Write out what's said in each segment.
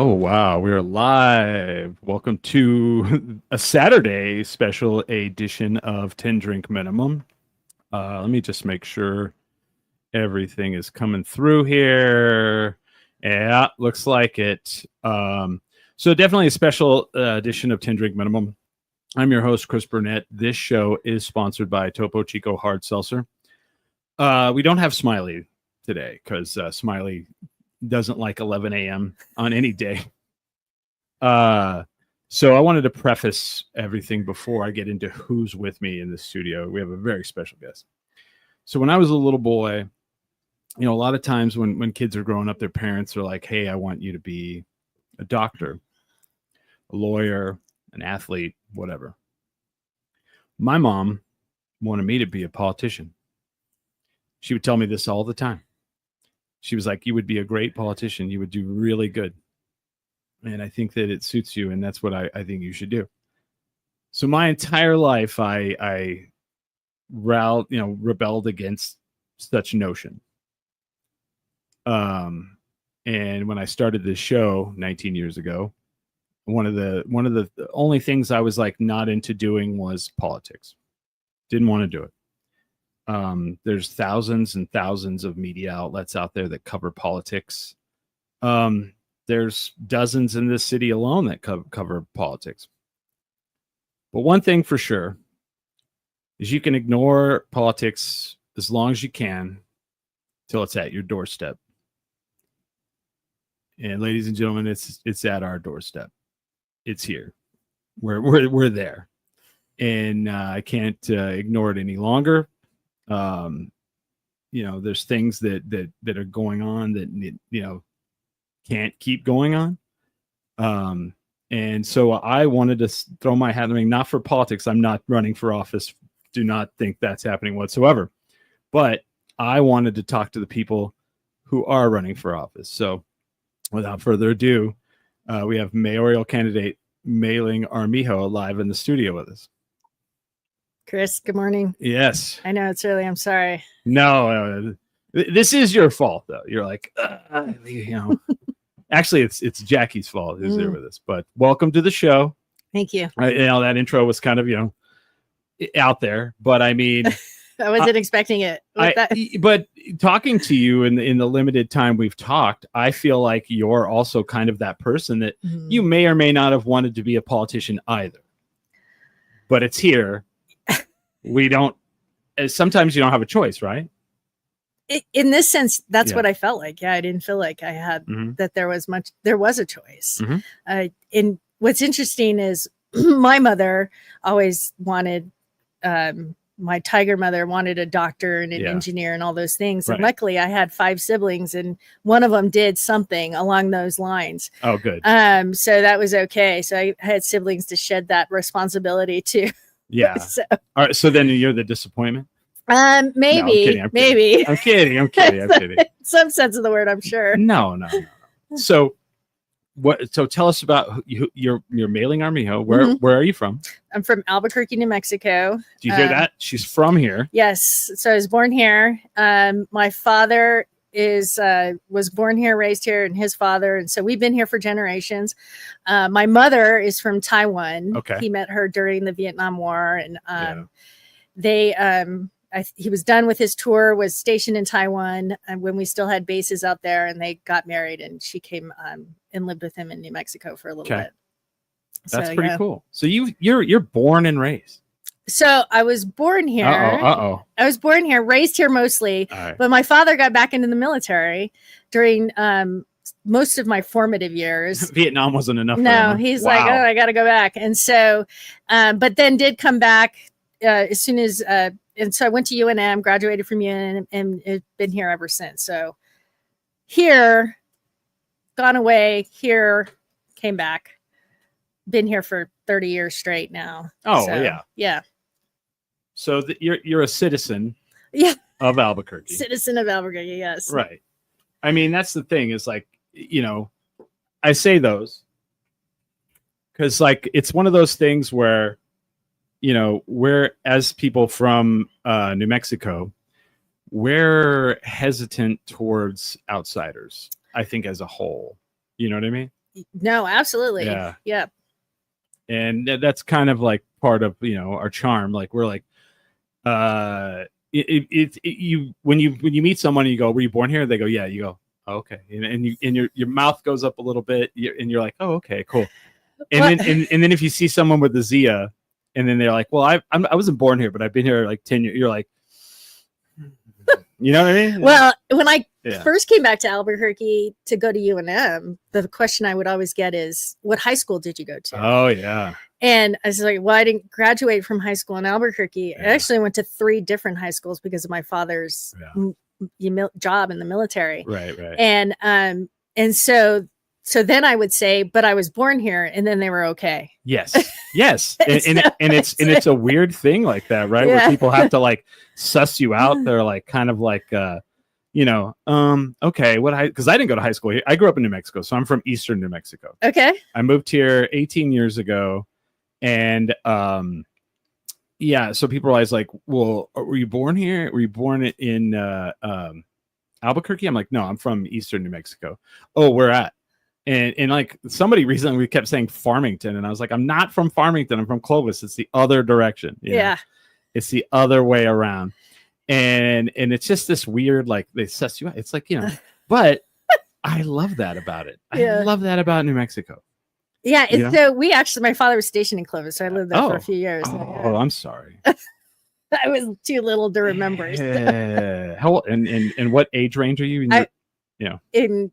Oh, wow. We're live. Welcome to a Saturday special edition of 10 Drink Minimum. Let me just make sure everything is coming through here. Yeah, looks like it. So, definitely a special edition of 10 Drink Minimum. I'm your host, Chris Burnett. This show is sponsored by Topo Chico Hard Seltzer. We don't have Smiley today because Smiley doesn't like 11 a.m. on any day. So I wanted to preface everything before I get into who's with me in the studio. We have a very special guest. So when I was a little boy, a lot of times when kids are growing up, their parents are like, hey, I want you to be a doctor, a lawyer, an athlete, whatever. My mom wanted me to be a politician. She would tell me this all the time. She was like, you would be a great politician. You would do really good. And I think that it suits you. And that's what I think you should do. So my entire life, I rebelled against such notion. And when I started this show 19 years ago, one of the only things I was like not into doing was politics. Didn't want to do it. There's thousands and thousands of media outlets out there that cover politics. There's dozens in this city alone that cover politics. But one thing for sure is you can ignore politics as long as you can till it's at your doorstep. And ladies and gentlemen, it's at our doorstep. It's here. We're there. And I can't ignore it any longer. There's things that are going on that can't keep going on. And so I wanted to throw my hat. I mean, not for politics. I'm not running for office. Do not think that's happening whatsoever. But I wanted to talk to the people who are running for office. So without further ado, we have mayoral candidate Mayling Armijo live in the studio with us. Chris, good morning. Yes. I know it's early. I'm sorry. No, this is your fault, though. You're like, Actually, it's Jackie's fault who's there with us. But welcome to the show. Thank you. That intro was kind of, out there. But I mean, I wasn't expecting it. But talking to you in the limited time we've talked, I feel like you're also kind of that person that you may or may not have wanted to be a politician either. But it's here. Sometimes you don't have a choice, right? In this sense, that's what I felt like. Yeah, I didn't feel like I had that there was a choice. And what's interesting is my mother always wanted, my tiger mother wanted a doctor and an engineer and all those things. Right. And luckily I had 5 siblings and one of them did something along those lines. Oh, good. So that was okay. So I had siblings to shed that responsibility too. Yeah. All right. So then you're the disappointment? Maybe. No, I'm kidding. I'm kidding. Some sense of the word, I'm sure. No. So tell us about your Mayling Armijo. Where are you from? I'm from Albuquerque, New Mexico. Do you hear that? She's from here. Yes. So I was born here. My father was born here, raised here, and his father, and so we've been here for generations. My mother is from Taiwan. Okay. He met her during the Vietnam War, and he was done with his tour, was stationed in Taiwan when we still had bases out there, and they got married, and she came and lived with him in New Mexico for a little bit. That's pretty cool. So you're born and raised. So I was born here. I was born here, raised here mostly, but my father got back into the military during most of my formative years. Vietnam wasn't enough. No, he's like, oh, I got to go back. And so, but then did come back as soon as, and so I went to UNM, graduated from UNM, and it's been here ever since. So here, gone away, here, came back, been here for 30 years straight now. Oh, so, yeah. So you're a citizen of Albuquerque. Citizen of Albuquerque, yes. Right. I mean, that's the thing is like, I say those because like, it's one of those things where, we're as people from New Mexico, we're hesitant towards outsiders, I think, as a whole. You know what I mean? No, absolutely. Yeah. Yeah. And that's kind of like part of, our charm. Like we're like, you when you meet someone and you go, were you born here? They go, yeah. You go, oh, okay. And your mouth goes up a little bit and you're like, oh, okay, cool. And then if you see someone with the Zia and then they're like, well, I wasn't born here, but I've been here like 10 years. You're like, you know what I mean? Well, when I first came back to Albuquerque to go to UNM, the question I would always get is, what high school did you go to? Oh, yeah. And I was like, well, I didn't graduate from high school in Albuquerque. I actually went to 3 different high schools because of my father's job in the military. Right. And so then I would say, but I was born here, and then they were okay. Yes. and it's a weird thing like that, right? Where people have to like suss you out. They're like kind of like okay, because I didn't go to high school here. I grew up in New Mexico, so I'm from Eastern New Mexico. Okay. I moved here 18 years ago, and so people are always like, well, were you born here? Were you born in Albuquerque? I'm like, no, I'm from Eastern New Mexico. Oh, where at? And like somebody recently, we kept saying Farmington, and I was like, I'm not from Farmington. I'm from Clovis. It's the other direction. Yeah. It's the other way around. And it's just this weird, like they suss you out. It's like, but I love that about it. I love that about New Mexico. Yeah. So my father was stationed in Clovis, so I lived there for a few years. Oh, I'm sorry. I was too little to remember. How old, and what age range are you?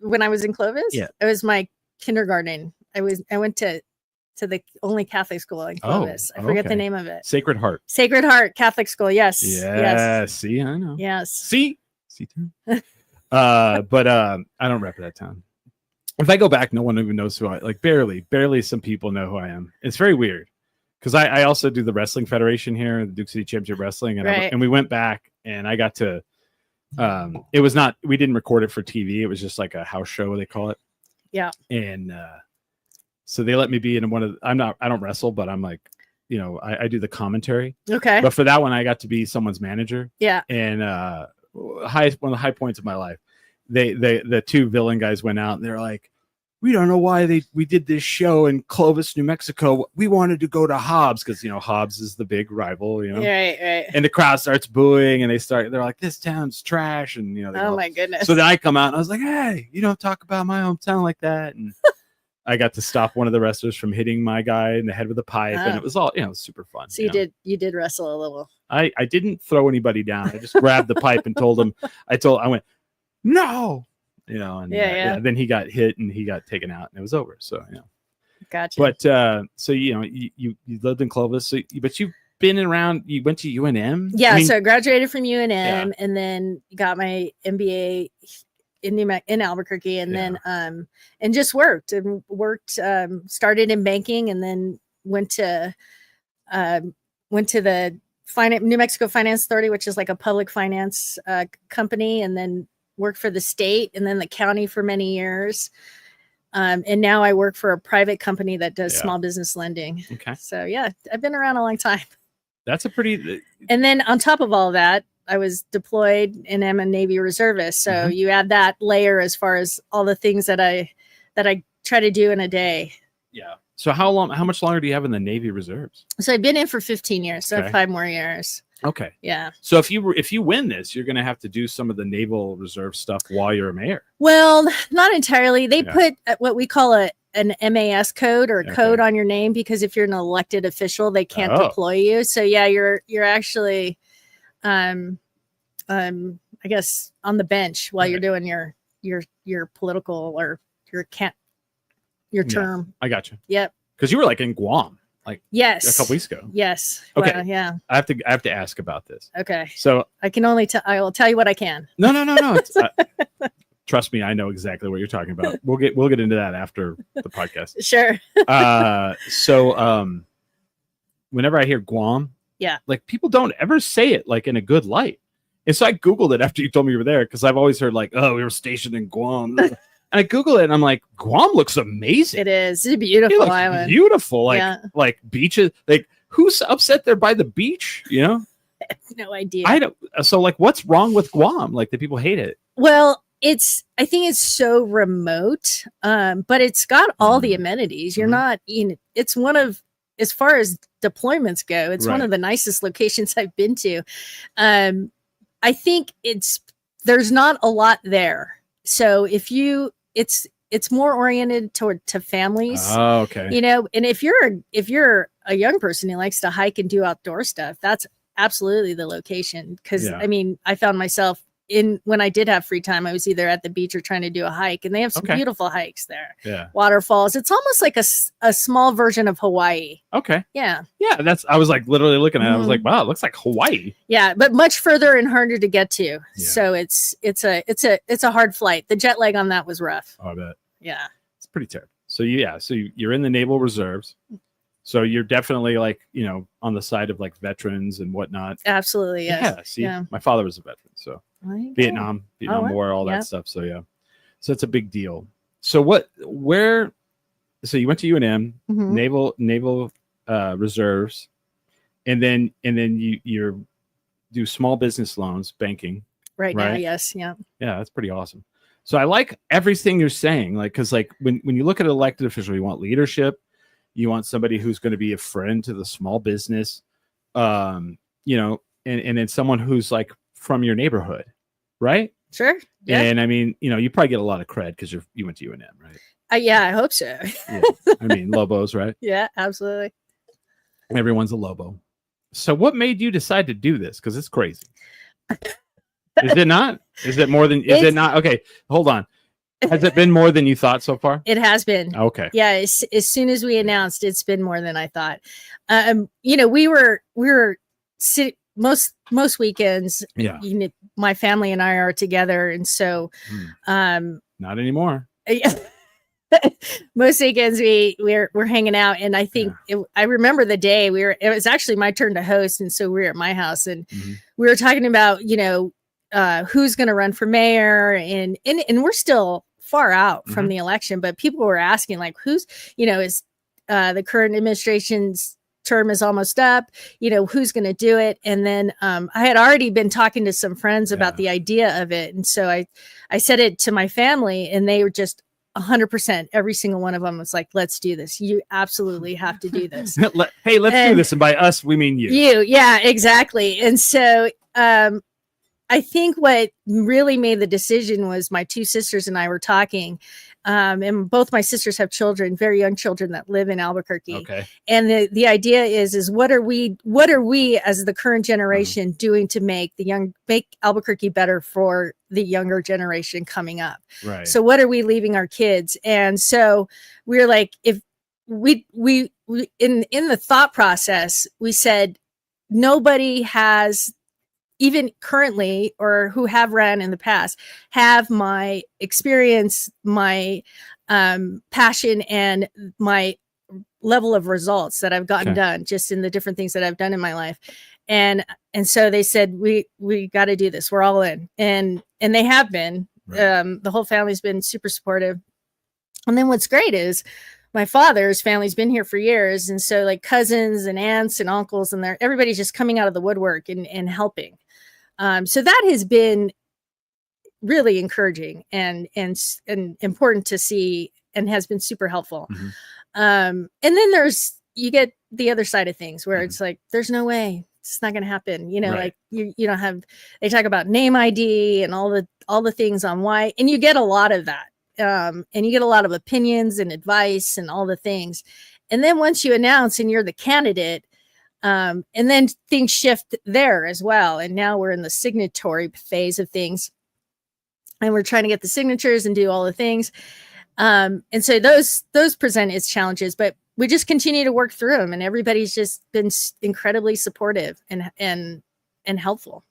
When I was in Clovis, it was my kindergarten. I went to the only Catholic school in Clovis. I forget the name of it. Sacred Heart Catholic School. Yes. See, I know. Yes. See too. But I don't rep that town. If I go back, no one even knows who I like. Barely some people know who I am. It's very weird because I also do the wrestling federation here, the Duke City Championship Wrestling, and we went back and I got to. It was not. We didn't record it for TV. It was just like a house show, they call it. Yeah. And so they let me be in one of. I don't wrestle, but I'm like, I do the commentary. Okay. But for that one, I got to be someone's manager. Yeah. And one of the high points of my life. The 2 villain guys went out and they're like, we don't know why we did this show in Clovis, New Mexico. We wanted to go to Hobbs because Hobbs is the big rival, Right. And the crowd starts booing and they're like, this town's trash, and oh my goodness. So then I come out and I was like, hey, you don't talk about my hometown like that. And I got to stop one of the wrestlers from hitting my guy in the head with a pipe, and it was all super fun. So you did wrestle a little. I didn't throw anybody down. I just grabbed the pipe and told him. I went, no. And then he got hit and he got taken out and it was over. So, Gotcha. But, so, you lived in Clovis, but you've been around, you went to UNM. Yeah. So I graduated from UNM and then got my MBA in Albuquerque and then, and just worked, started in banking and then went to the New Mexico Finance Authority, which is like a public finance company, and then worked for the state and then the county for many years. And now I work for a private company that does small business lending. Okay. So I've been around a long time. That's a pretty. And then on top of all that, I was deployed and am a Navy reservist. So you add that layer as far as all the things that I try to do in a day. Yeah. So how much longer do you have in the Navy Reserves? So I've been in for 15 years. So 5 more years. Okay. Yeah. So if you win this, you're going to have to do some of the Naval Reserve stuff while you're a mayor. Well, not entirely. They put what we call an MAS code or a code on your name, because if you're an elected official, they can't deploy you. So you're actually, I guess, on the bench while you're doing your political or your term. I got you. Yep. Because you were like in Guam. Yes. A couple weeks ago. Yes. Okay. Well, yeah. I have to ask about this. Okay. So I will tell you what I can. No. Trust me, I know exactly what you're talking about. We'll get into that after the podcast. Sure. So whenever I hear Guam, like people don't ever say it like in a good light. And so I Googled it after you told me you were there, because I've always heard like, oh, we were stationed in Guam. And I Google it and I'm like, Guam looks amazing. It is. It's a beautiful island. Beautiful. Like beaches. Like who's upset there by the beach? I have no idea. I don't. So like, what's wrong with Guam? Like, the people hate it. Well, I think it's so remote, but it's got all the amenities. You're not, it's one of, as far as deployments go, it's one of the nicest locations I've been to. I think there's not a lot there. So it's more oriented to families. Oh, okay. And if you're a young person who likes to hike and do outdoor stuff, that's absolutely the location. Cause I mean, I found myself when I did have free time, I was either at the beach or trying to do a hike, and they have some beautiful hikes there. Yeah. Waterfalls. It's almost like a small version of Hawaii. Okay. Yeah. Yeah. I was like literally looking at it. I was like, wow, it looks like Hawaii. Yeah. But much further and harder to get to. Yeah. So it's a hard flight. The jet lag on that was rough. Oh, I bet. Yeah. It's pretty terrible. So you're in the Naval Reserves. So you're definitely like, on the side of like veterans and whatnot. Absolutely. Yes. Yeah. See, my father was a veteran. So Vietnam War, all that stuff. So yeah. So it's a big deal. So so you went to UNM, Naval Reserves, and then you do small business loans, banking. Right now, yes. Yeah. Yeah, that's pretty awesome. So I like everything you're saying, like, because like when you look at an elected official, you want leadership. You want somebody who's going to be a friend to the small business, and then someone who's like from your neighborhood, right? Sure. Yeah. And I mean, you probably get a lot of cred because you went to UNM, right? Yeah, I hope so. Yeah. I mean, Lobos, right? Yeah, absolutely. Everyone's a Lobo. So what made you decide to do this? Because it's crazy. Is it not? Is it more than? Is it not? Okay, hold on. Has it been more than you thought so far? It has been. Okay. Yeah. As soon as we announced, it's been more than I thought. We were sitting most weekends. Yeah. My family and I are together, and so, not anymore. Most weekends we're hanging out, and I think I remember the day it was actually my turn to host, and so we were at my house, and we were talking about who's going to run for mayor, and we're still far out from the election, but people were asking like, who's is the current administration's term is almost up, who's going to do it. And then I had already been talking to some friends about the idea of it, and so I said it to my family, and they were just 100%. Every single one of them was like, let's do this. You absolutely have to do this. Hey, let's do this. And by us, we mean you. Yeah, exactly. And so I think what really made the decision was my two sisters and I were talking, and both my sisters have children, very young children that live in Albuquerque. Okay. And the idea is what are we as the current generation doing to make Albuquerque better for the younger generation coming up? Right. So what are we leaving our kids? And so we're like, if we in the thought process, we said nobody has, even currently, or who have ran in the past, have my experience, my passion, and my level of results that I've gotten done just in the different things that I've done in my life. And so they said, we got to do this. We're all in. And they have been. Right. The whole family's been super supportive. And then what's great is my father's family's been here for years. And so like cousins and aunts and uncles, and everybody's just coming out of the woodwork and helping. So that has been really encouraging and important to see, and has been super helpful. And then you get the other side of things where it's like, there's no way it's not going to happen. Like you don't have, they talk about name ID and all the things on why, and you get a lot of that. And you get a lot of opinions and advice and all the things. And then once you announce and you're the candidate, and then things shift there as well. And now we're in the signatory phase of things, and we're trying to get the signatures and do all the things. And so those present its challenges, but we just continue to work through them, and everybody's just been incredibly supportive and helpful.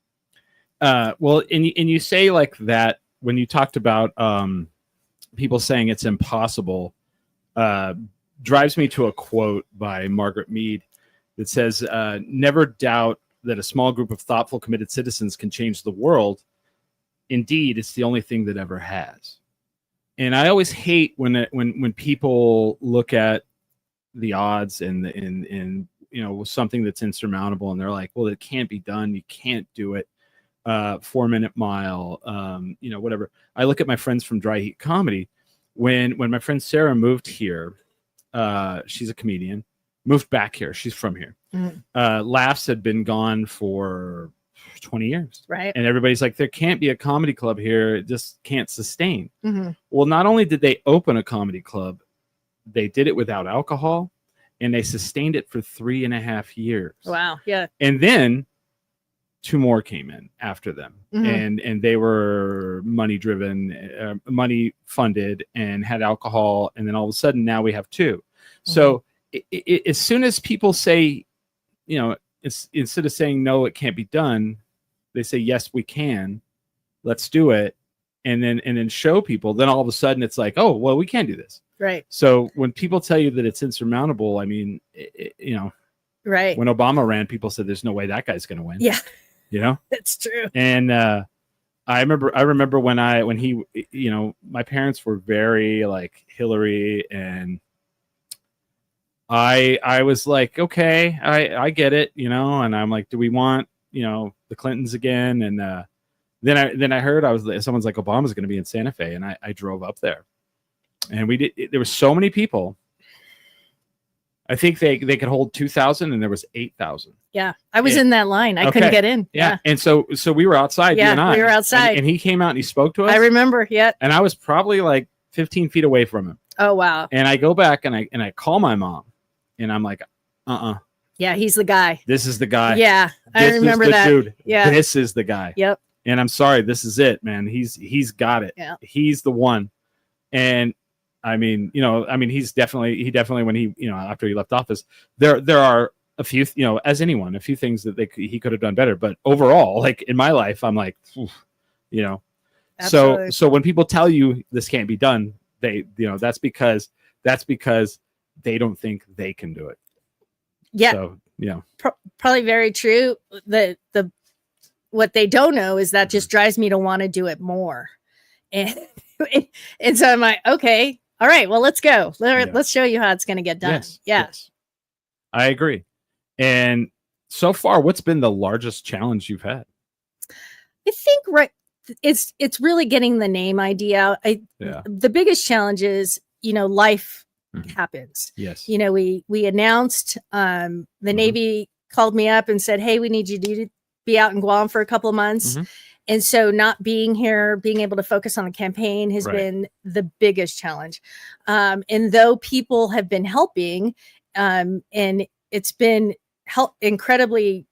Well, and you say like that when you talked about people saying it's impossible, drives me to a quote by Margaret Mead that says, never doubt that a small group of thoughtful, committed citizens can change the world. Indeed, it's the only thing that ever has. And I always hate when people look at the odds and something that's insurmountable, and they're like, well, it can't be done. You can't do it. 4 Minute Mile, whatever. I look at my friends from Dry Heat Comedy. When my friend Sarah moved here, she's a comedian, moved back here. She's from here. Laughs had been gone for 20 years. Right. And everybody's like, there can't be a comedy club here. It just can't sustain. Well, not only did they open a comedy club, they did it without alcohol, and they sustained it for 3.5 years. Wow. Yeah. And then 2 more came in after them, and they were money driven, money funded, and had alcohol. And then all of a sudden now we have 2. So as soon as people say, instead of saying no, it can't be done, they say, yes, we can, let's do it. And then show people, then all of a sudden it's like, oh, well, we can do this. Right. So when people tell you that it's insurmountable, I mean, right. When Obama ran, people said there's no way that guy's going to win. Yeah. That's true. And I remember when he, my parents were very like Hillary, and I was like, okay, I get it, and I'm like, do we want, the Clintons again? And then I heard someone's like, Obama's going to be in Santa Fe, and I drove up there, and there were so many people. I think they could hold 2,000, and there was 8,000. Yeah, I was in that line. I couldn't get in. Yeah, and so we were outside. Yeah, you and I, we were outside, and he came out and he spoke to us. I remember. Yeah, and I was probably like 15 feet away from him. Oh wow! And I go back and I call my mom, and I'm like, yeah, he's the guy. This is the guy. Yeah, I remember that. Dude. Yeah, this is the guy. Yep. And I'm sorry, this is it, man. He's got it. Yeah. He's the one. And I mean, he definitely when he, after he left office, there are a few, as anyone, a few things that he could have done better. But overall, like in my life, I'm like, Absolutely. So when people tell you this can't be done, that's because they don't think they can do it. Yeah. So, probably very true. The what they don't know is that just drives me to want to do it more. And so I'm like, okay, all right, well, let's go. Let's show you how it's going to get done. Yes. I agree. And so far, what's been the largest challenge you've had? I think it's really getting the name idea out. The biggest challenge is, life happens. Yes. We announced, the Navy called me up and said, hey, we need you to be out in Guam for a couple of months. And so not being here, being able to focus on the campaign has been the biggest challenge. And though people have been helping, and it's been incredibly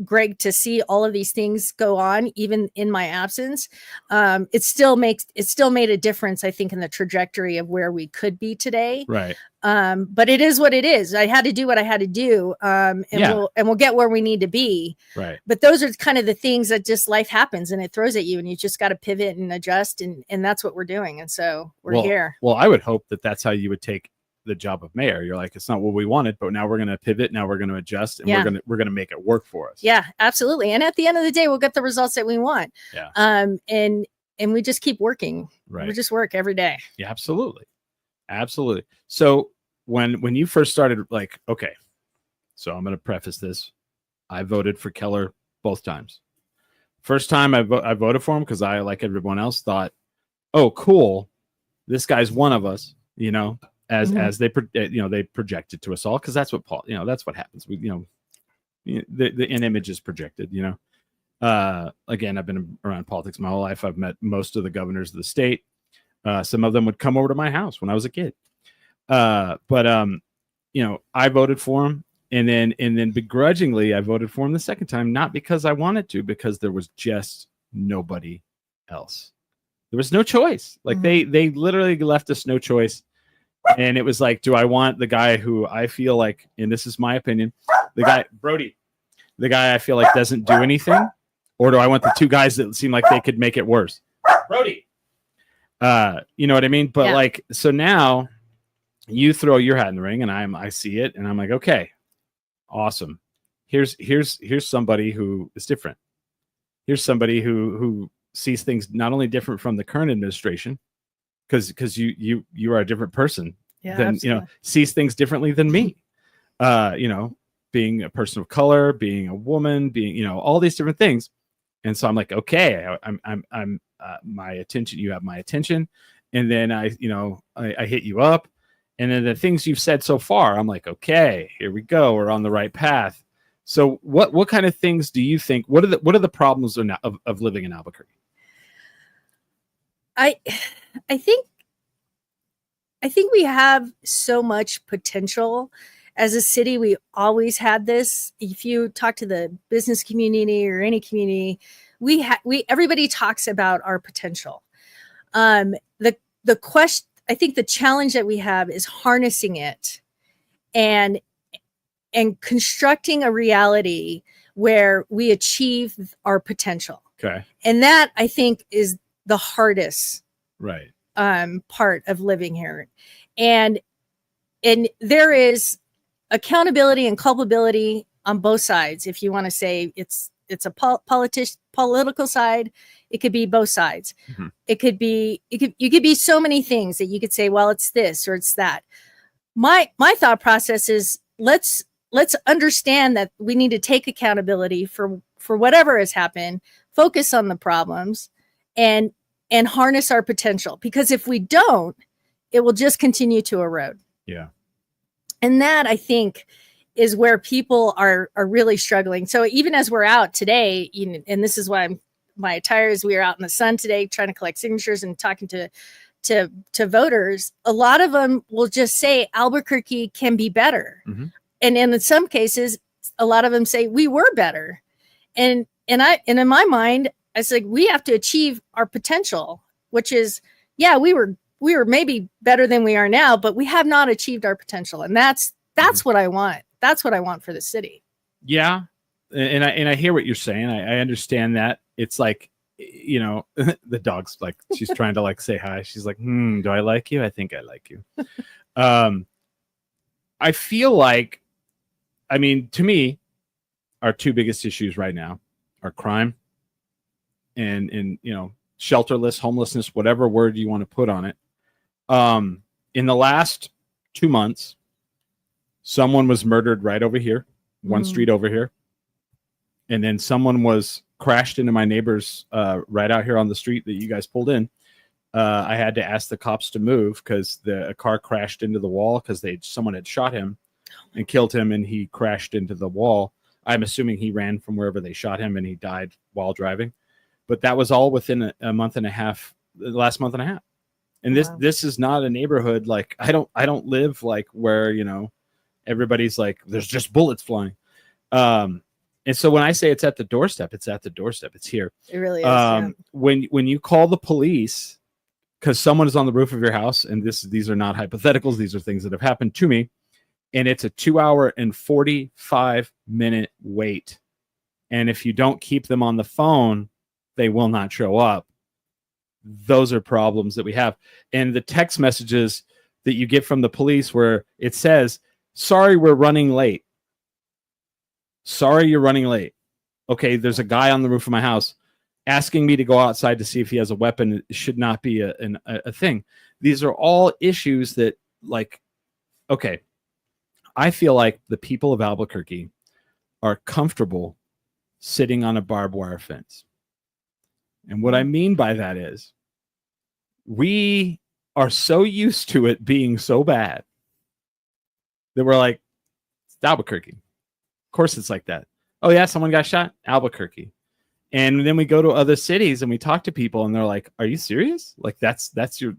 great to see all of these things go on, even in my absence, it still made a difference, I think, in the trajectory of where we could be today. Right. But it is what it is. I had to do what I had to do. We'll get where we need to be. Right. But those are kind of the things that just life happens and it throws at you, and you just got to pivot and adjust. And that's what we're doing. And so we're here. Well, I would hope that that's how you would take the job of mayor. You're like, it's not what we wanted, but now we're going to pivot. Now we're going to adjust, and we're going to make it work for us. Yeah, absolutely. And at the end of the day, we'll get the results that we want. Yeah. And we just keep working. Right. We just work every day. Yeah, absolutely. So when you first started, like, okay, so I'm going to preface this. I voted for Keller both times. First time I voted for him because I, like everyone else, thought, oh, cool, this guy's one of us, as they projected to us all, because that's what that's what happens. The image is projected. Again, I've been around politics my whole life. I've met most of the governors of the state. Some of them would come over to my house when I was a kid. But I voted for him, and then begrudgingly I voted for him the second time, not because I wanted to, because there was just nobody else. There was no choice. Like they literally left us no choice. And it was like, do I want the guy who I feel like, and this is my opinion, the guy I feel like doesn't do anything, or do I want the two guys that seem like they could make it worse? Brody. You know what I mean? But so now you throw your hat in the ring, and I see it, and I'm like, okay, awesome. Here's somebody who is different. Here's somebody who sees things not only different from the current administration, because you are a different person than sees things differently than me. Being a person of color, being a woman, being all these different things. And so I'm like, okay, I'm my attention. You have my attention. And then I hit you up. And then the things you've said so far, I'm like, okay, here we go. We're on the right path. So what kind of things do you think, what are the problems of living in Albuquerque? I think we have so much potential as a city. We always had this. If you talk to the business community or any community, everybody talks about our potential. The question, I think the challenge that we have is harnessing it and constructing a reality where we achieve our potential. Okay. And that, I think, is the hardest right part of living here. And there is accountability and culpability on both sides. If you want to say it's a political side, it could be both sides. Mm-hmm. You could be so many things that you could say, well, it's this or it's that. My thought process is let's understand that we need to take accountability for whatever has happened, focus on the problems, and harness our potential. Because if we don't, it will just continue to erode. Yeah. And that, I think, is where people are really struggling. So even as we're out today, and this is why my attire is, we are out in the sun today trying to collect signatures and talking to voters. A lot of them will just say Albuquerque can be better. Mm-hmm. And in some cases, a lot of them say we were better. And in my mind, I was like, we have to achieve our potential, which is, yeah, we were maybe better than we are now, but we have not achieved our potential. And that's what I want. That's what I want for the city. Yeah. And I hear what you're saying. I understand that. It's like, the dog's like, she's trying to like say hi. She's like, do I like you? I think I like you. I feel like, to me, our two biggest issues right now are crime and shelterless, homelessness, whatever word you want to put on it. In the last 2 months, someone was murdered right over here, one street over here. And then someone was crashed into my neighbor's right out here on the street that you guys pulled in. I had to ask the cops to move because a car crashed into the wall because someone had shot him and killed him, and he crashed into the wall. I'm assuming he ran from wherever they shot him and he died while driving. But that was all within a month and a half, the last month and a half. And this is not a neighborhood like I don't live like where everybody's like there's just bullets flying. And so when I say it's at the doorstep, it's at the doorstep. It's here. It really is. Yeah. When you call the police because someone is on the roof of your house, and these are not hypotheticals, these are things that have happened to me, and it's a 2-hour and 45-minute wait. And if you don't keep them on the phone, they will not show up. Those are problems that we have. And the text messages that you get from the police where it says, sorry, we're running late. Sorry, you're running late. Okay, there's a guy on the roof of my house asking me to go outside to see if he has a weapon. It should not be a thing. These are all issues that, like, okay, I feel like the people of Albuquerque are comfortable sitting on a barbed wire fence. And what I mean by that is we are so used to it being so bad that we're like, it's Albuquerque. Of course it's like that. Oh yeah, someone got shot? Albuquerque. And then we go to other cities and we talk to people and they're like, are you serious? Like that's your,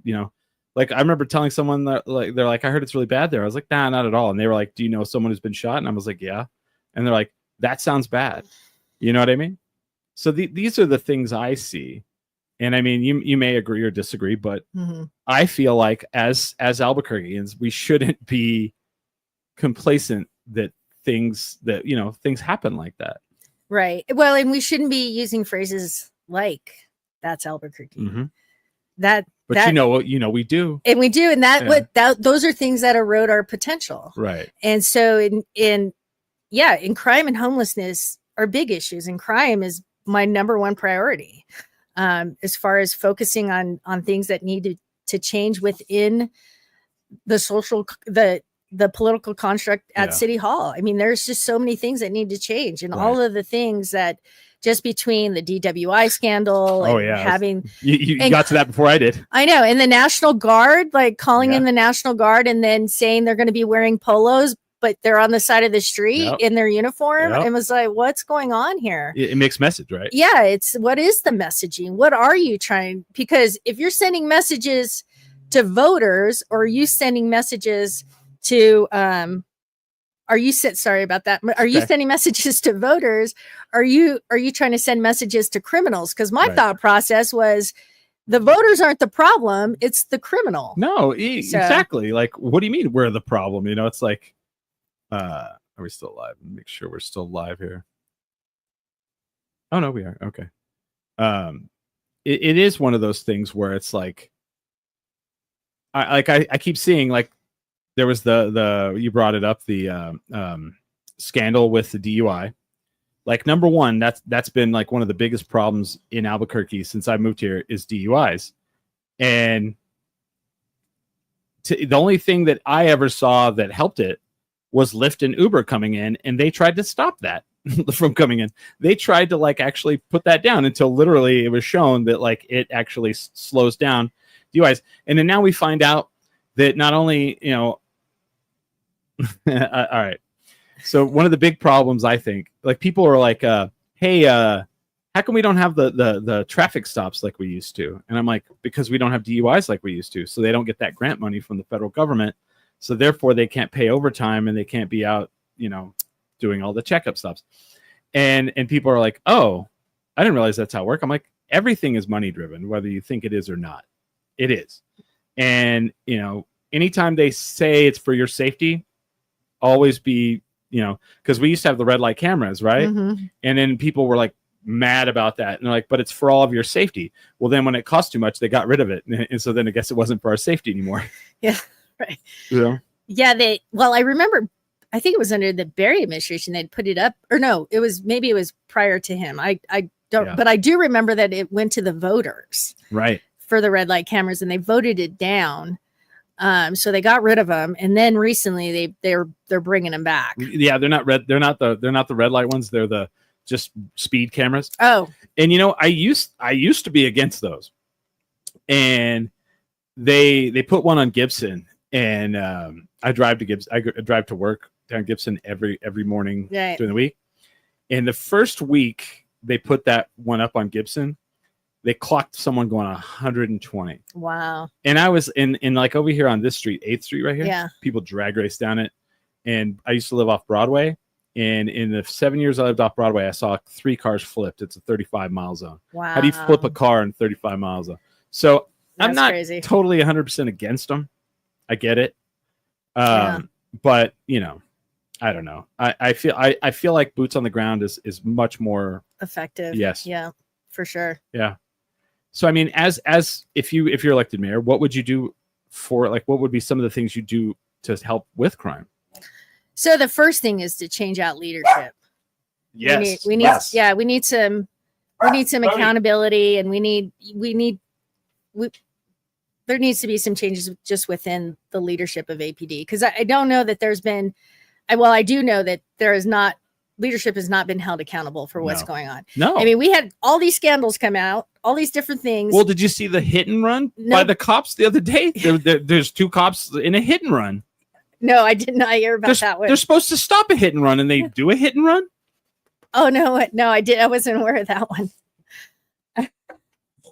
like I remember telling someone that they're like, I heard it's really bad there. I was like, nah, not at all. And they were like, do you know someone who's been shot? And I was like, yeah. And they're like, that sounds bad. You know what I mean? So these are the things I see. And I mean, you may agree or disagree, but I feel like as Albuquerqueans, we shouldn't be complacent that things happen like that. Right. Well, and we shouldn't be using phrases like that's Albuquerque. Mm-hmm. But we do. And we do. And those are things that erode our potential. Right. And so in crime and homelessness are big issues. And crime is my number one priority. As far as focusing on things that need to change within the political construct at City Hall. I mean, there's just so many things that need to change, and all of the things that just between the DWI scandal and having you got to that before I did. I know. And the National Guard, like calling in the National Guard and then saying they're going to be wearing polos, but they're on the side of the street in their uniform. And was like, what's going on here? It makes message, right? Yeah. It's what is the messaging? What are you trying? Because if you're sending messages to voters, or are you sending messages to sorry about that. Are you sending messages to voters? Are you trying to send messages to criminals? Because my thought process was the voters aren't the problem, it's the criminal. No, exactly. Like, what do you mean we're the problem? You know, it's like, are we still live? Make sure we're still live here. Oh no, we are. Okay. It is one of those things where it's like, I keep seeing, like, there was the you brought it up, the scandal with the DUI. Like, number one, that's been like one of the biggest problems in Albuquerque since I moved here is DUIs. And the only thing that I ever saw that helped it was Lyft and Uber coming in, and they tried to stop that from coming in. They tried to, like, actually put that down until literally it was shown that, like, it actually slows down DUIs. And then now we find out that not only, you know, all right. So one of the big problems, I think, like, people are like, hey, how come we don't have the traffic stops like we used to? And I'm like, because we don't have DUIs like we used to. So they don't get that grant money from the federal government. So therefore they can't pay overtime and they can't be out, you know, doing all the checkup stops. And people are like, oh, I didn't realize that's how it works. I'm like, everything is money driven, whether you think it is or not. It is. And, you know, anytime they say it's for your safety, always be, you know, because we used to have the red light cameras, right? Mm-hmm. And then people were like mad about that. And they're like, but it's for all of your safety. Well, then when it cost too much, they got rid of it. And so then I guess it wasn't for our safety anymore. Yeah, right. You know? Yeah, I remember, I think it was under the Berry administration, they'd put it up, or no, it was prior to him. I don't, but I do remember that it went to the voters. Right. For the red light cameras, and they voted it down. So they got rid of them, and then recently they're bringing them back. Yeah, they're not red. They're not the red light ones. They're the just speed cameras. Oh, and you know, I used to be against those, and they put one on Gibson, and I drive to Gibson. I drive to work down Gibson every morning during the week. And the first week they put that one up on Gibson, they clocked someone going 120. Wow. And I was in like over here on this street, 8th Street right here. Yeah. People drag race down it. And I used to live off Broadway. And in the 7 years I lived off Broadway, I saw 3 cars flipped. It's a 35-mile zone. Wow. How do you flip a car in 35 miles zone? So I'm not totally 100% against them. I get it. But, you know, I don't know. I feel like boots on the ground is much more effective. Yes. Yeah, for sure. Yeah. So, I mean, as if you're elected mayor, what would you do what would be some of the things you do to help with crime? So the first thing is to change out leadership. Yes. We need some accountability, and there needs to be some changes just within the leadership of APD. Because I don't know that there's been, I do know that leadership has not been held accountable for what's going on. No. I mean, we had all these scandals come out, all these different things. Well, did you see the hit and run by the cops the other day? There's 2 cops in a hit and run. No, I did not hear about that one. They're supposed to stop a hit and run, and they do a hit and run? Oh, no, I wasn't aware of that one.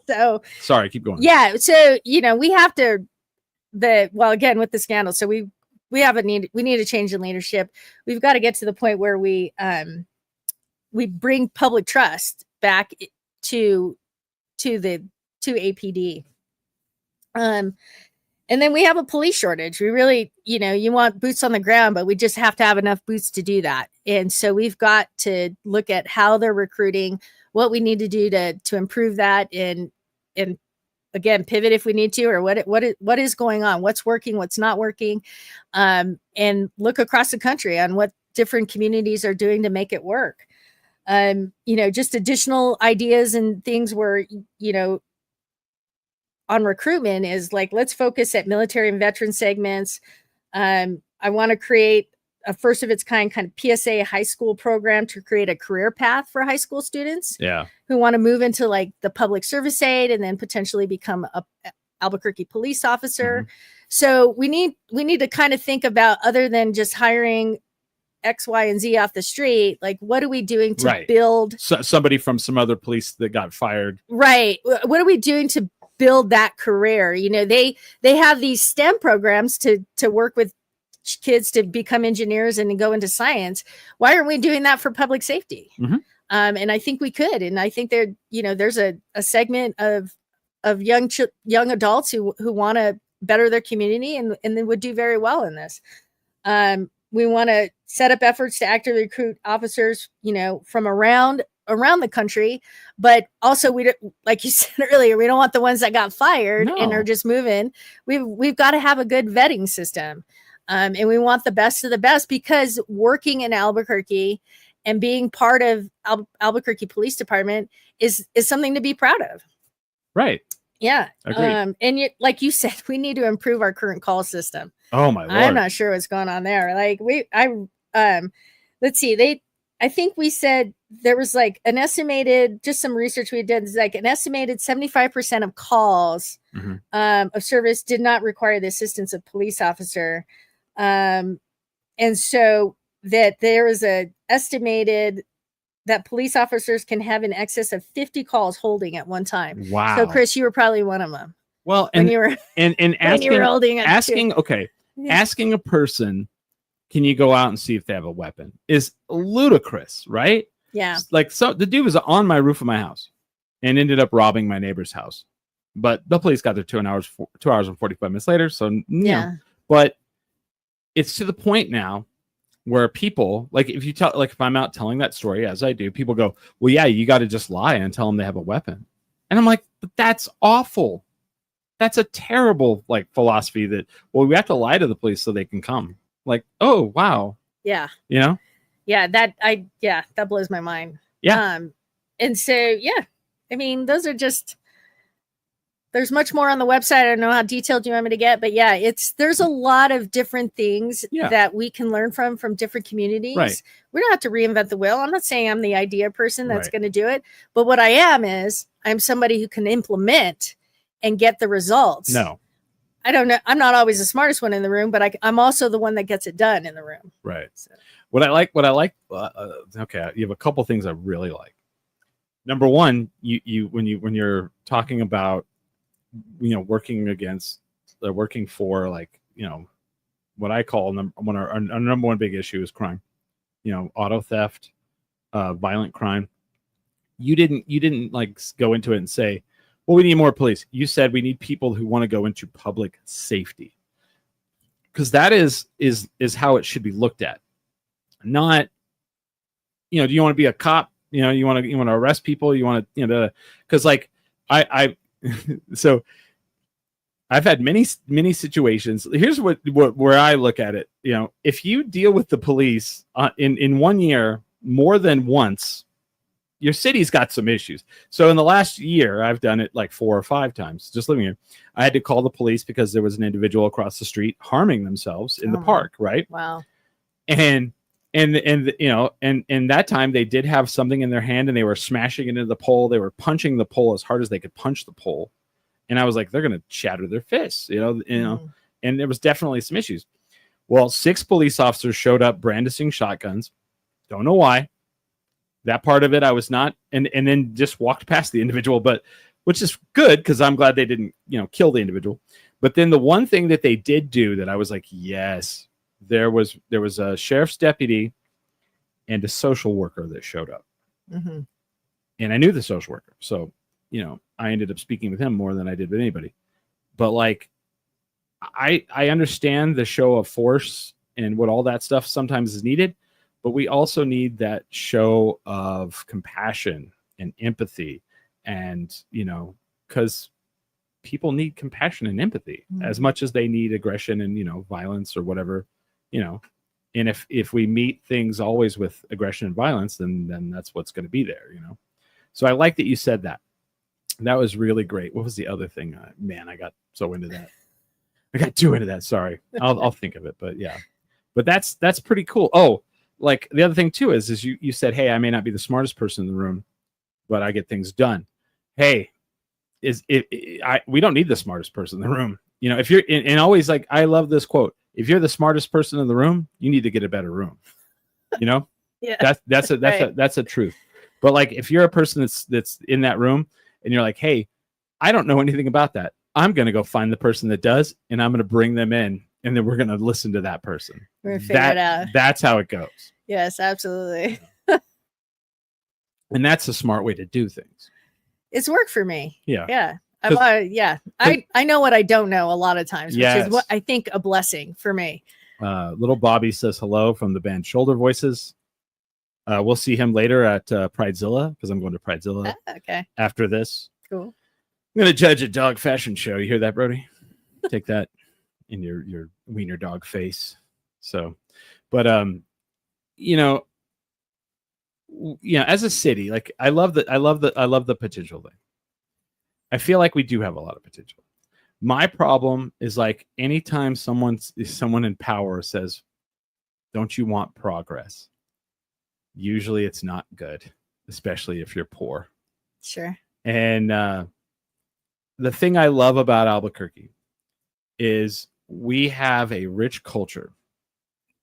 So sorry, keep going. Yeah. So, you know, we have to, again, with the scandal. So we need a change in leadership. We've got to get to the point where we bring public trust back to APD. And then we have a police shortage. We really, you know, you want boots on the ground, but we just have to have enough boots to do that. And so we've got to look at how they're recruiting, what we need to do to improve that, and again, pivot if we need to, or what is going on, what's working, what's not working, and look across the country on what different communities are doing to make it work. You know, just additional ideas and things where, you know, on recruitment is like, let's focus at military and veteran segments. I want to create a first of its kind of PSA high school program to create a career path for high school students who want to move into like the public service aid and then potentially become a Albuquerque police officer. So we need to kind of think about, other than just hiring X, Y, and Z off the street, like what are we doing to build somebody from some other police that got fired? Right. What are we doing to build that career? You know, they have these STEM programs to work with kids to become engineers and go into science. Why aren't we doing that for public safety? And I think we could. And I think there's a segment of young adults who want to better their community and they would do very well in this. We want to set up efforts to actively recruit officers, from around the country, but also like you said earlier, we don't want the ones that got fired and are just moving. We've got to have a good vetting system. And we want the best of the best, because working in Albuquerque and being part of Albuquerque Police Department is something to be proud of. Right. Yeah. And like you said, we need to improve our current call system. Oh my Lord. I'm not sure what's going on there. Like let's see, I think we said there was like an estimated, just some research we did, is like an estimated 75% of calls of service did not require the assistance of police officer. And so that there is a estimated that police officers can have in excess of 50 calls holding at one time. Wow. So Chris, you were probably one of them. Well, and you were asking a person, can you go out and see if they have a weapon, is ludicrous, right? Yeah. Like, so the dude was on my roof of my house and ended up robbing my neighbor's house, but the police got there 2 hours and 45 minutes later. So but it's to the point now where people, like, if I'm out telling that story, as I do, people go, well, yeah, you got to just lie and tell them they have a weapon. And I'm like, but that's awful. That's a terrible, like, philosophy that, well, we have to lie to the police so they can come. Like, oh, wow. Yeah. Yeah, that blows my mind. Yeah. And so, I mean, those are just, there's much more on the website. I don't know how detailed you want me to get, but there's a lot of different things that we can learn from different communities. Right. We don't have to reinvent the wheel. I'm not saying I'm the idea person that's going to do it, but what I am is I'm somebody who can implement and get the results. No, I don't know. I'm not always the smartest one in the room, but I'm also the one that gets it done in the room. Right. So. What I like, okay. You have a couple things I really like. Number one, when you're talking about, working for, like, what I call our number one big issue is crime, auto theft, violent crime. You didn't like go into it and say, well, we need more police. You said we need people who want to go into public safety, because that is how it should be looked at. Not, do you want to be a cop? You want to arrest people? You want to, because like so I've had many situations. Here's where I look at it. If you deal with the police in 1 year more than once, your city's got some issues. So in the last year, I've done it like 4 or 5 times just living here. I had to call the police because there was an individual across the street harming themselves in the park. Right. Wow. And that time they did have something in their hand and they were smashing it into the pole. They were punching the pole as hard as they could punch the pole. And I was like, they're going to shatter their fists, and there was definitely some issues. Well, 6 police officers showed up brandishing shotguns. Don't know why. That part of it, I was not, and then just walked past the individual, but which is good because I'm glad they didn't, kill the individual. But then the one thing that they did do that I was like, yes, there was a sheriff's deputy and a social worker that showed up. Mm-hmm. And I knew the social worker. So, I ended up speaking with him more than I did with anybody. But like, I understand the show of force and what all that stuff sometimes is needed, but we also need that show of compassion and empathy. And, because people need compassion and empathy as much as they need aggression and, violence or whatever, and if we meet things always with aggression and violence, then that's what's going to be there, So I like that you said that. That was really great. What was the other thing? Man, I got so into that. I got too into that. Sorry. I'll think of it, but yeah. But that's pretty cool. Oh, like the other thing too is you said, hey, I may not be the smartest person in the room, but I get things done. Hey, we don't need the smartest person in the room. You know, if you're and always like, I love this quote. If you're the smartest person in the room, you need to get a better room. You know, yeah, that's a truth. But like, if you're a person that's in that room and you're like, hey, I don't know anything about that. I'm going to go find the person that does, and I'm going to bring them in, and then we're going to listen to that person. We're going to figure it out. That's how it goes. Yes, absolutely. And that's a smart way to do things. It's worked for me. Yeah. Yeah. I know what I don't know a lot of times, which is what I think a blessing for me. Little Bobby says hello from the band Shoulder Voices. We'll see him later at Pridezilla, because I'm going to Pridezilla after this. Cool. I'm going to judge a dog fashion show. You hear that, Brody? Take that in your wiener dog face. So, but as a city, like I love the potential thing. I feel like we do have a lot of potential. My problem is like anytime someone in power says, "Don't you want progress?" Usually it's not good, especially if you're poor. Sure. And the thing I love about Albuquerque is we have a rich culture.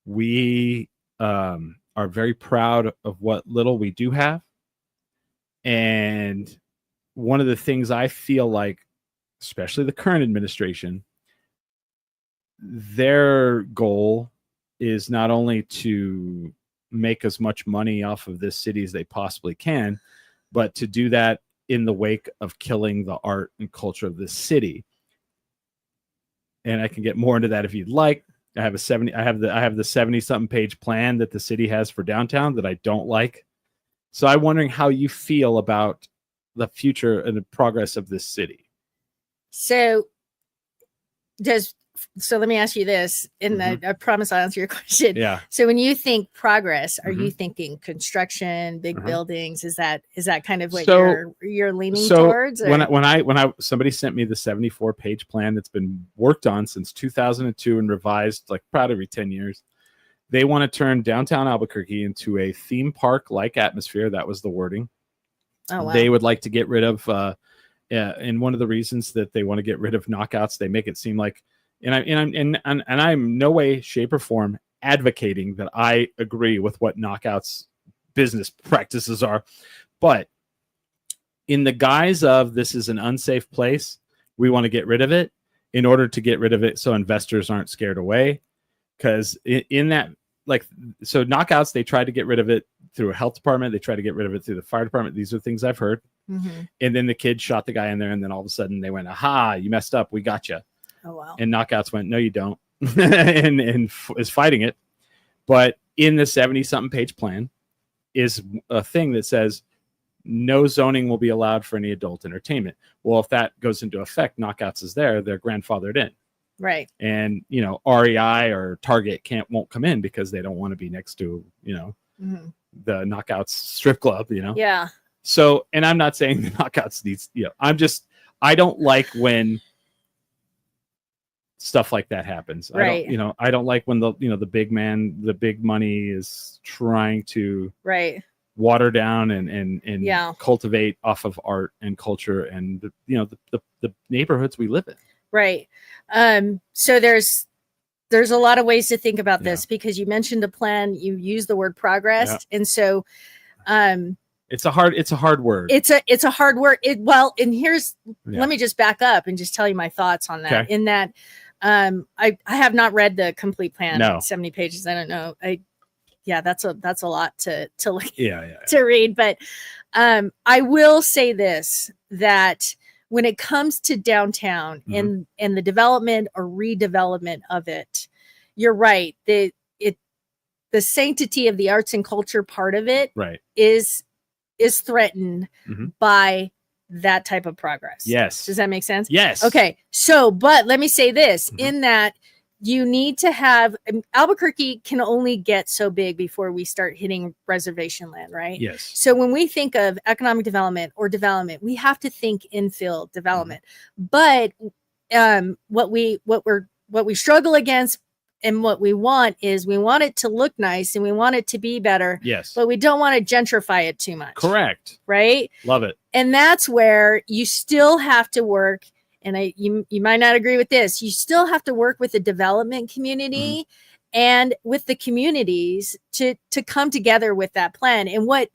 We are very proud of what little we do have. And one of the things I feel like, especially the current administration, their goal is not only to make as much money off of this city as they possibly can, but to do that in the wake of killing the art and culture of this city. And I can get more into that if you'd like. I have the 70-something page plan that the city has for downtown that I don't like. So I'm wondering how you feel about the future and the progress of this city. So let me ask you this, and I promise I'll answer your question. Yeah. So when you think progress, are you thinking construction, big buildings? Is that kind of what you're leaning towards? Or? When somebody sent me the 74-page plan that's been worked on since 2002 and revised like about every 10 years, they want to turn downtown Albuquerque into a theme park like atmosphere. That was the wording. Oh, wow. They would like to get rid of, and one of the reasons that they want to get rid of knockouts, they make it seem like. And I'm no way, shape, or form advocating that I agree with what knockouts business practices are, but in the guise of this is an unsafe place, we want to get rid of it in order to get rid of it so investors aren't scared away. Because in that, like, so knockouts, they tried to get rid of it through a health department, they tried to get rid of it through the fire department. These are things I've heard. And then the kid shot the guy in there, and then all of a sudden they went, "Aha, you messed up, we got you." Oh, wow. And knockouts went, "No, you don't," and is fighting it. But in the 70-something page plan is a thing that says no zoning will be allowed for any adult entertainment. Well, if that goes into effect, knockouts is there, they're grandfathered in. Right. And, REI or Target won't come in because they don't want to be next to, the knockouts strip club, Yeah. So, and I'm not saying the knockouts needs, I don't like when stuff like that happens. Right. I don't like when the big money is trying to water down and cultivate off of art and culture and the neighborhoods we live in. Right. So there's a lot of ways to think about this, because you mentioned a plan, you use the word progress. And so, it's a hard word. It's a hard word. And here's, let me just back up and just tell you my thoughts on that. Okay. In that, I have not read the complete plan. No. 70 pages. I don't know. That's a lot to look, to read. But, I will say this, that when it comes to downtown and the development or redevelopment of it, you're right. The sanctity of the arts and culture part of it is threatened by that type of progress. Yes. Does that make sense? Yes. Okay. So, but let me say this, in that you need to have, Albuquerque can only get so big before we start hitting reservation land, right? Yes. So when we think of economic development or development, we have to think infill development. But what we struggle against And what we want is we want it to look nice and we want it to be better. Yes. But we don't want to gentrify it too much. Correct. Right? Love it. And that's where you still have to work. And you might not agree with this. You still have to work with the development community and with the communities to come together with that plan. And what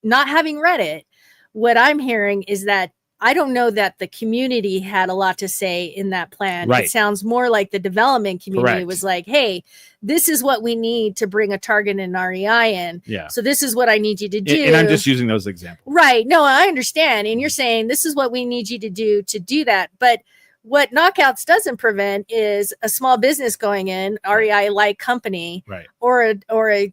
not having read it, what I'm hearing is that I don't know that the community had a lot to say in that plan. Right. It sounds more like the development community Correct. was like, hey, this is what we need to bring a Target and REI in. Yeah. So this is what I need you to do. And I'm just using those examples. Right. No, I understand. And you're saying this is what we need you to do that. But what Knockouts doesn't prevent is a small business going in, REI-like company, right, or a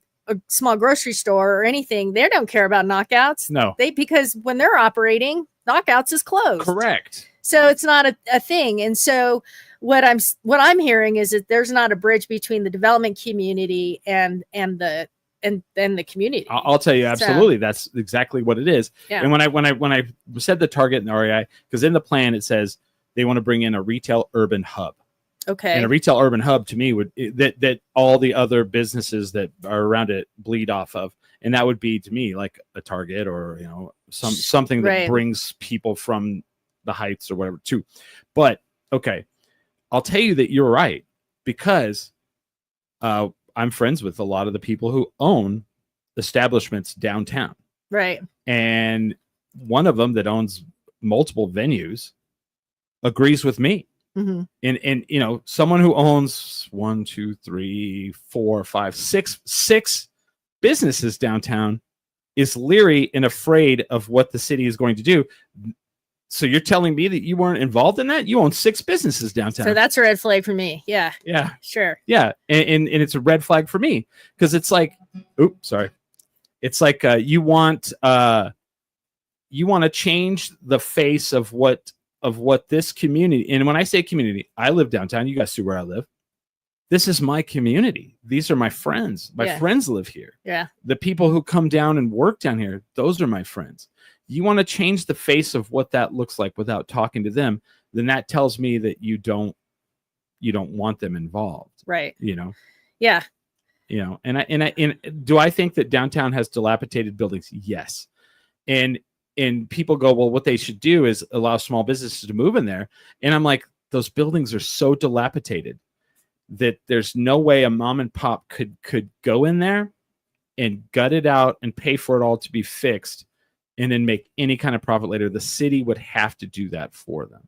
small grocery store or anything. They don't care about Knockouts. No. Because when they're operating, Knockouts is closed. Correct. So it's not a thing. And so what I'm hearing is that there's not a bridge between the development community and the community. I'll tell you, absolutely, that's exactly what it is. Yeah. And when I said the Target and the REI, because in the plan it says they want to bring in a retail urban hub. Okay. And a retail urban hub to me would that all the other businesses that are around it bleed off of, and that would be to me like a Target or something that brings people from the Heights or whatever too. But okay, I'll tell you that you're right, because I'm friends with a lot of the people who own establishments downtown. Right. And one of them that owns multiple venues agrees with me. Mm-hmm. And someone who owns 1, 2, 3, 4, 5, 6 businesses downtown is leery and afraid of what the city is going to do. So you're telling me that you weren't involved in that? You own 6 businesses downtown. So that's a red flag for me. Yeah. Yeah. Sure. Yeah. And it's a red flag for me, because it's like, it's like you want to change the face of what this community. And when I say community, I live downtown. You guys see where I live. This is my community. These are my friends. My friends live here. Yeah. The people who come down and work down here, those are my friends. You want to change the face of what that looks like without talking to them, then that tells me that you don't want them involved. Right. Yeah. And do I think that downtown has dilapidated buildings? Yes. And people go, well, what they should do is allow small businesses to move in there. And I'm like, those buildings are so dilapidated that there's no way a mom and pop could go in there and gut it out and pay for it all to be fixed and then make any kind of profit later. The city would have to do that for them.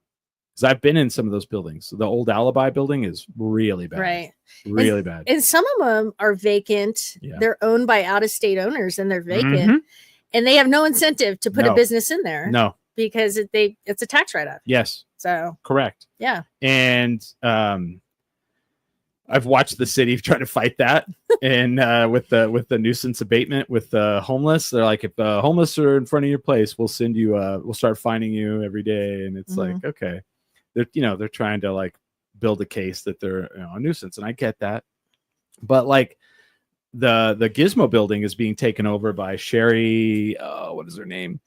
Because I've been in some of those buildings. The old Alibi building is really bad. Right. Really bad. And some of them are vacant. Yeah. They're owned by out-of-state owners and they're vacant. Mm-hmm. And they have no incentive to put a business in there. No. Because it's a tax write-off. Yes. So. Correct. Yeah. And I've watched the city try to fight that. And with the nuisance abatement with the homeless, they're like, if the homeless are in front of your place, we'll send you we'll start fining you every day. And it's like, okay. They're trying to like build a case that they're a nuisance. And I get that. But like the Gizmo building is being taken over by Sherry. What is her name?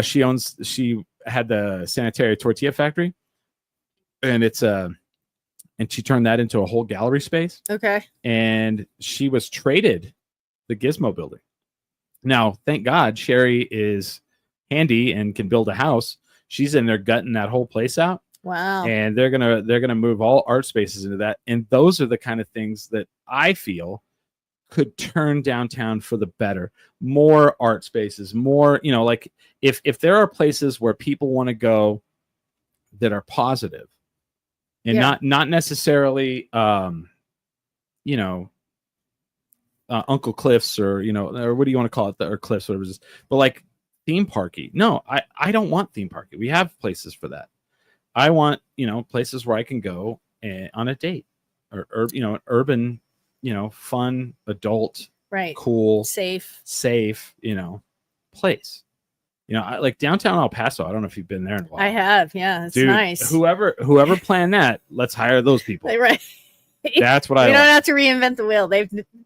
She had the Sanitaria Tortilla Factory, and and she turned that into a whole gallery space. Okay. And she was traded the Gizmo building. Now, thank God, Sherry is handy and can build a house. She's in there gutting that whole place out. Wow. And they're gonna move all art spaces into that. And those are the kind of things that I feel could turn downtown for the better. More art spaces, more, like if there are places where people want to go that are positive and not necessarily Uncle Cliff's or or what do you want to call it, or Cliff's, whatever it is, but like theme parky. No, I don't want theme parky. We have places for that. I want places where I can go on a date or an urban fun, adult, right, cool, safe, place. Like downtown El Paso. I don't know if you've been there in a while. I have. Yeah, it's nice. Whoever planned that, let's hire those people. Right. That's what I. We don't have to reinvent the wheel.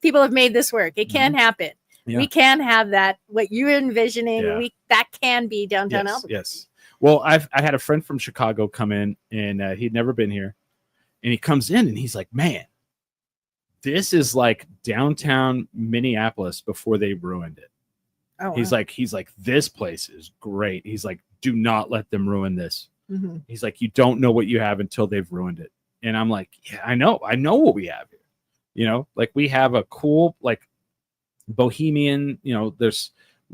People have made this work. It can happen. Yeah. We can have that. What you're envisioning, that can be downtown Albuquerque. Yes. Well, I had a friend from Chicago come in, and he'd never been here, and he comes in and he's like, "Man, this is like downtown Minneapolis before they ruined it. Oh, he's wow. like, this place is great. He's like, do not let them ruin this. Mm-hmm. He's like, you don't know what you have until they've ruined it. And I'm like, yeah, I know what we have here. You know, like we have a cool, like bohemian, you know, there's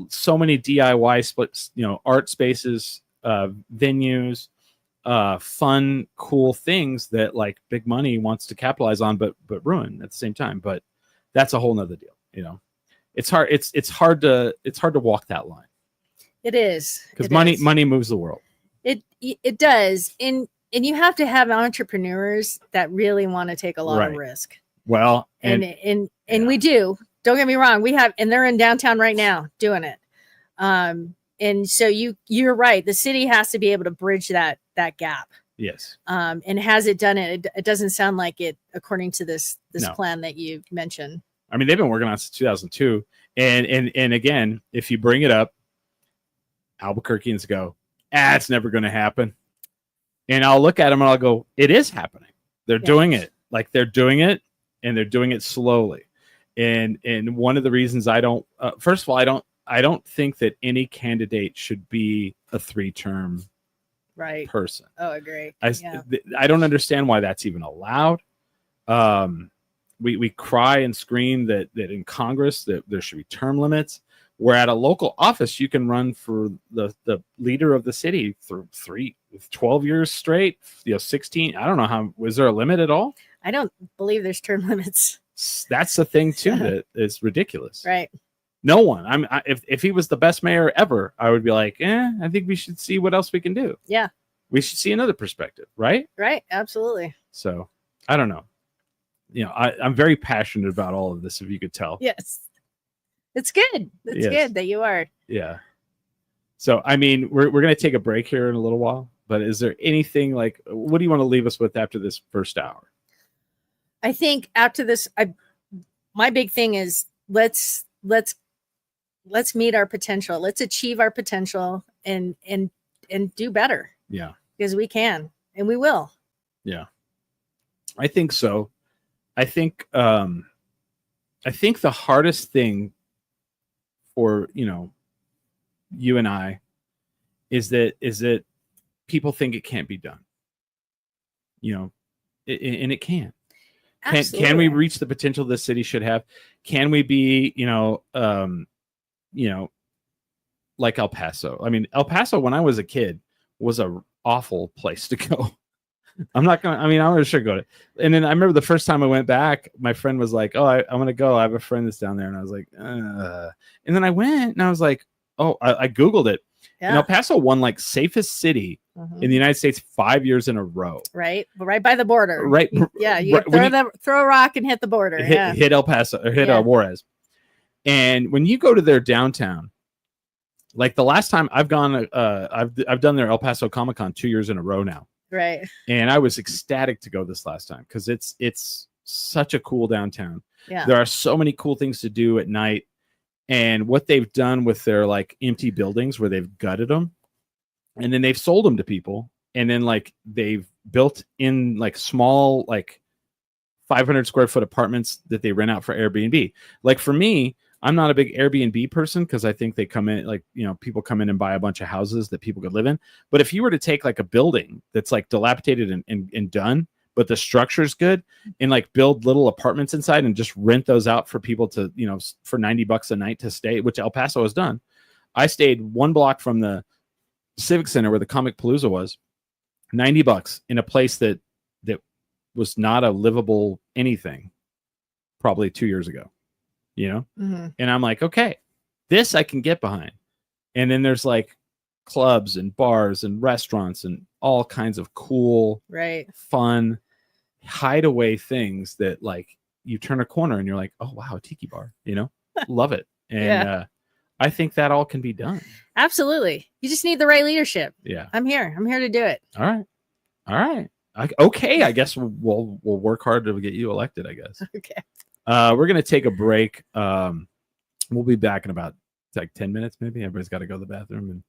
so many DIY splits, you know, art spaces, venues, fun, cool things that like big money wants to capitalize on, but ruin at the same time. But that's a whole nother deal. You know, it's hard. It's hard to walk that line. It is, because money moves the world. It does. And you have to have entrepreneurs that really want to take a lot of risk. Well, and we do. Don't get me wrong. We have, and they're in downtown right now doing it. And so you're right. The city has to be able to bridge that gap. Yes. And has it done it? It doesn't sound like it, according to this plan that you mentioned. I mean, they've been working on it since 2002. And again, if you bring it up, Albuquerqueans go, it's never going to happen. And I'll look at them and I'll go, it is happening. They're doing it. Like they're doing it, and they're doing it slowly. And one of the reasons I don't, first of all, I don't think that any candidate should be a 3-term person. Oh, I agree. I don't understand why that's even allowed. We cry and scream that in Congress that there should be term limits, where at a local office you can run for the leader of the city for 12 years straight, 16. I don't know how, was there a limit at all? I don't believe there's term limits. That's the thing too, that is ridiculous. Right. No one. If he was the best mayor ever, I would be like, I think we should see what else we can do. Yeah. We should see another perspective, right? Right. Absolutely. So I don't know. You know, I'm very passionate about all of this, if you could tell. Yes. It's good. It's good that you are. Yeah. So, I mean, we're going to take a break here in a little while, but is there anything like, what do you want to leave us with after this first hour? I think after this, my big thing is let's meet our potential. Let's achieve our potential and do better. Yeah. Because we can and we will. Yeah. I think so. I think the hardest thing for, you know, you and I is that people think it can't be done. You know, and it can. Can we reach the potential this city should have? Can we be, like El Paso? I mean, El Paso, when I was a kid, was a awful place to go. I'm going to sure go to. And then I remember the first time I went back, my friend was like, oh, I'm going to go. I have a friend that's down there. And I was like, and then I went and I was like, oh, I Googled it. Yeah. And El Paso won like safest city in the United States 5 years in a row. Right. Right by the border. Right. Yeah. You throw a rock and hit the border. Hit El Paso or hit Juarez. And when you go to their downtown, like the last time I've gone, I've done their El Paso Comic Con 2 years in a row now. Right. And I was ecstatic to go this last time because it's such a cool downtown. Yeah. There are so many cool things to do at night. And what they've done with their like empty buildings where they've gutted them and then they've sold them to people. And then like they've built in like small, like 500 square foot apartments that they rent out for Airbnb. Like for me, I'm not a big Airbnb person because I think they come in like, you know, people come in and buy a bunch of houses that people could live in. But if you were to take like a building that's like dilapidated and done, but the structure's good and like build little apartments inside and just rent those out for people to, you know, for $90 a night to stay, which El Paso has done. I stayed 1 block from the Civic Center where the Comic Palooza was, $90 in a place that was not a livable anything probably 2 years ago. You know, and I'm like, okay, this I can get behind. And then there's like clubs and bars and restaurants and all kinds of cool, fun, hideaway things that like you turn a corner and you're like, oh, wow, a tiki bar, you know, love it. And I think that all can be done. Absolutely. You just need the right leadership. Yeah. I'm here to do it. All right. Okay. I guess we'll work hard to get you elected, I guess. Okay. We're going to take a break. We'll be back in about like 10 minutes, maybe. Everybody's got to go to the bathroom and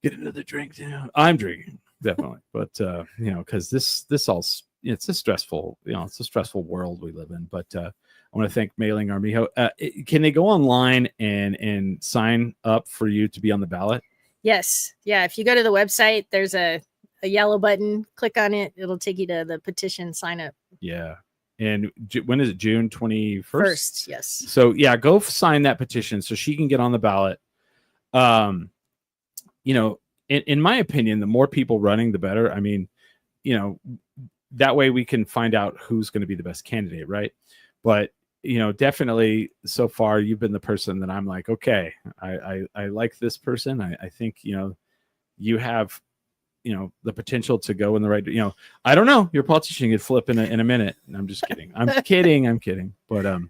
get another drink. I'm drinking, definitely. But, you know, because this all it's a stressful, it's a stressful world we live in. But I want to thank Mayling Armijo. Can they go online and sign up for you to be on the ballot? Yes. Yeah. If you go to the website, there's a yellow button. Click on it. It'll take you to the petition sign up. Yeah. And when is it? June 21st? First, yes. So yeah, go sign that petition so she can get on the ballot. In my opinion, the more people running, the better. I mean, that way we can find out who's going to be the best candidate, right? But definitely so far you've been the person that I'm like, okay, I like this person. I think you have the potential to go in the right. I don't know. Your politician could flip in a minute. I'm just kidding. I'm kidding. But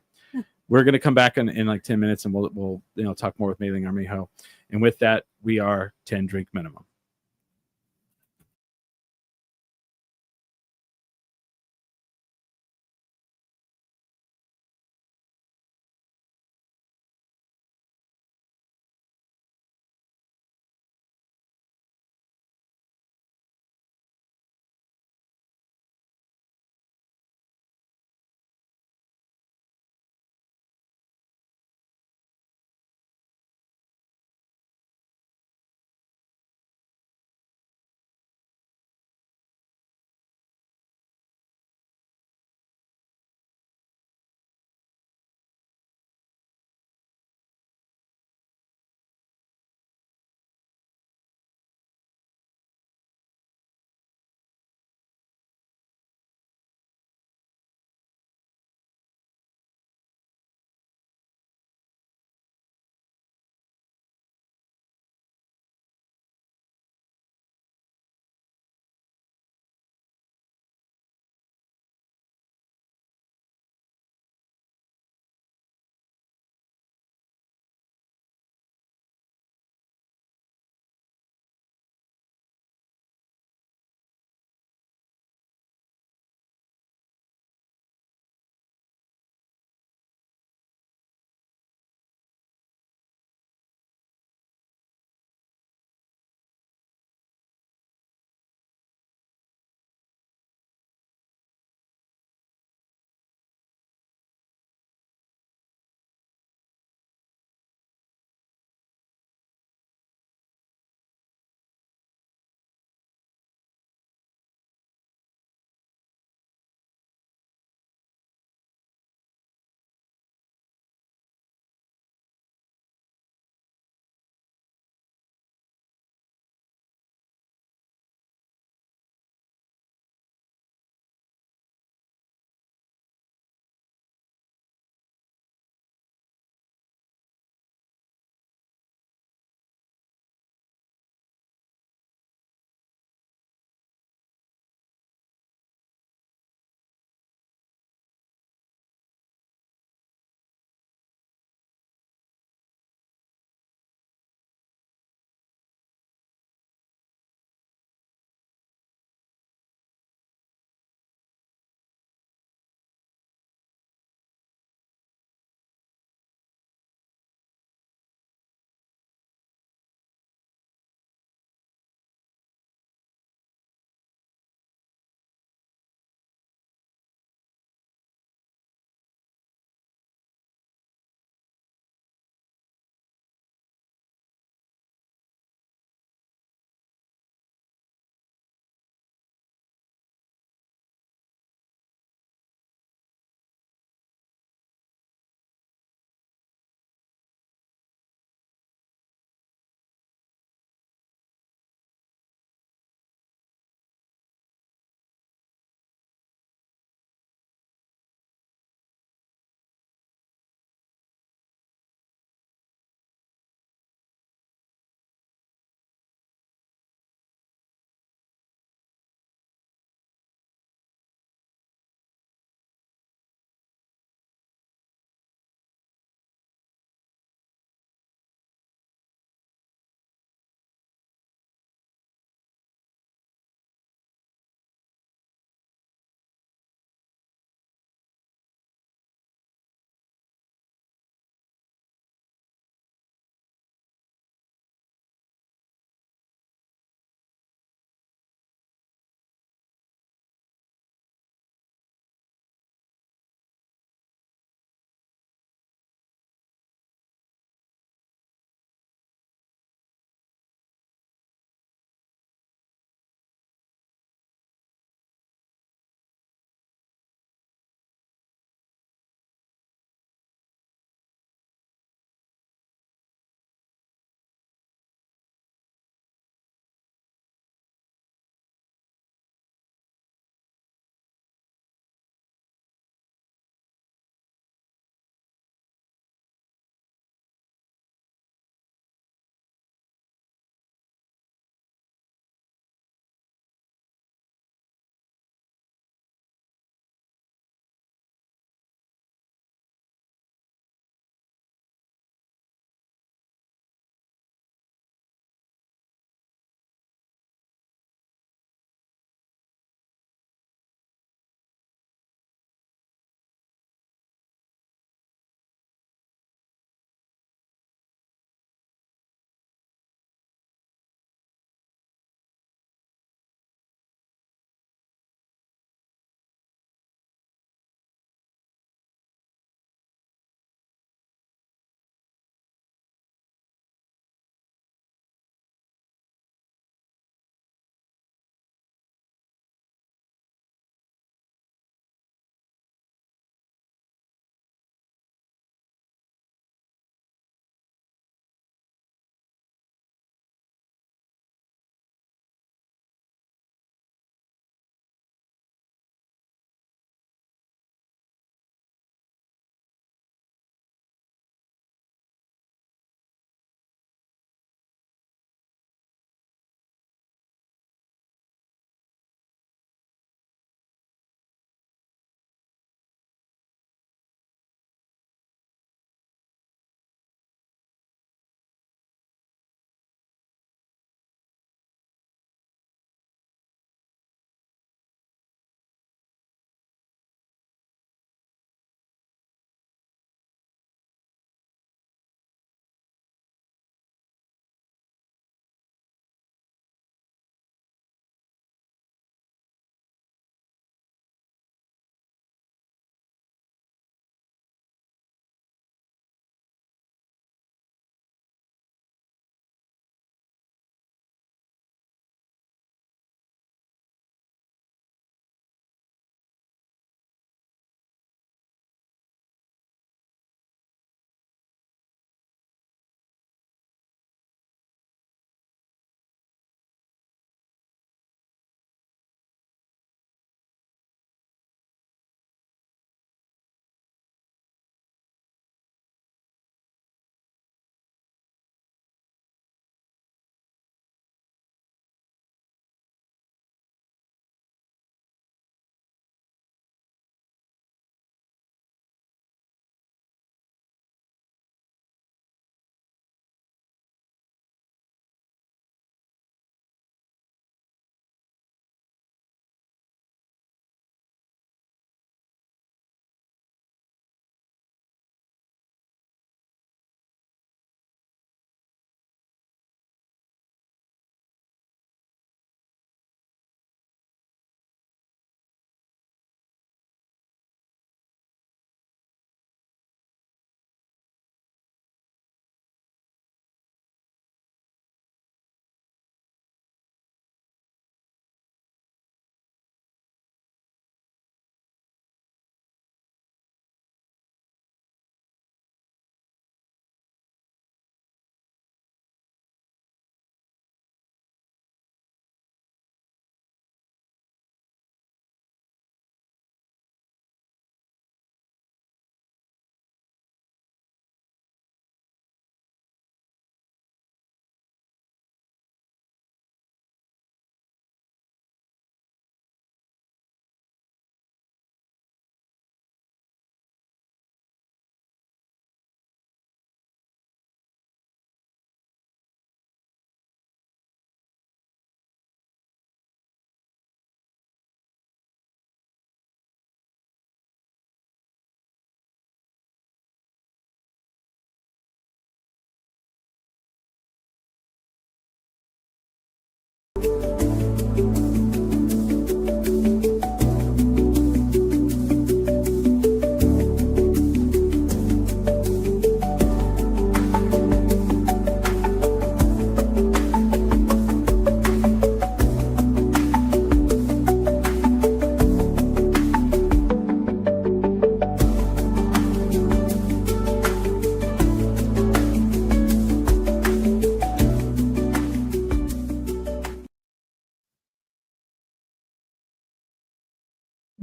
we're gonna come back in like 10 minutes and we'll talk more with Mayling Armijo. And with that, we are 10 drink minimum.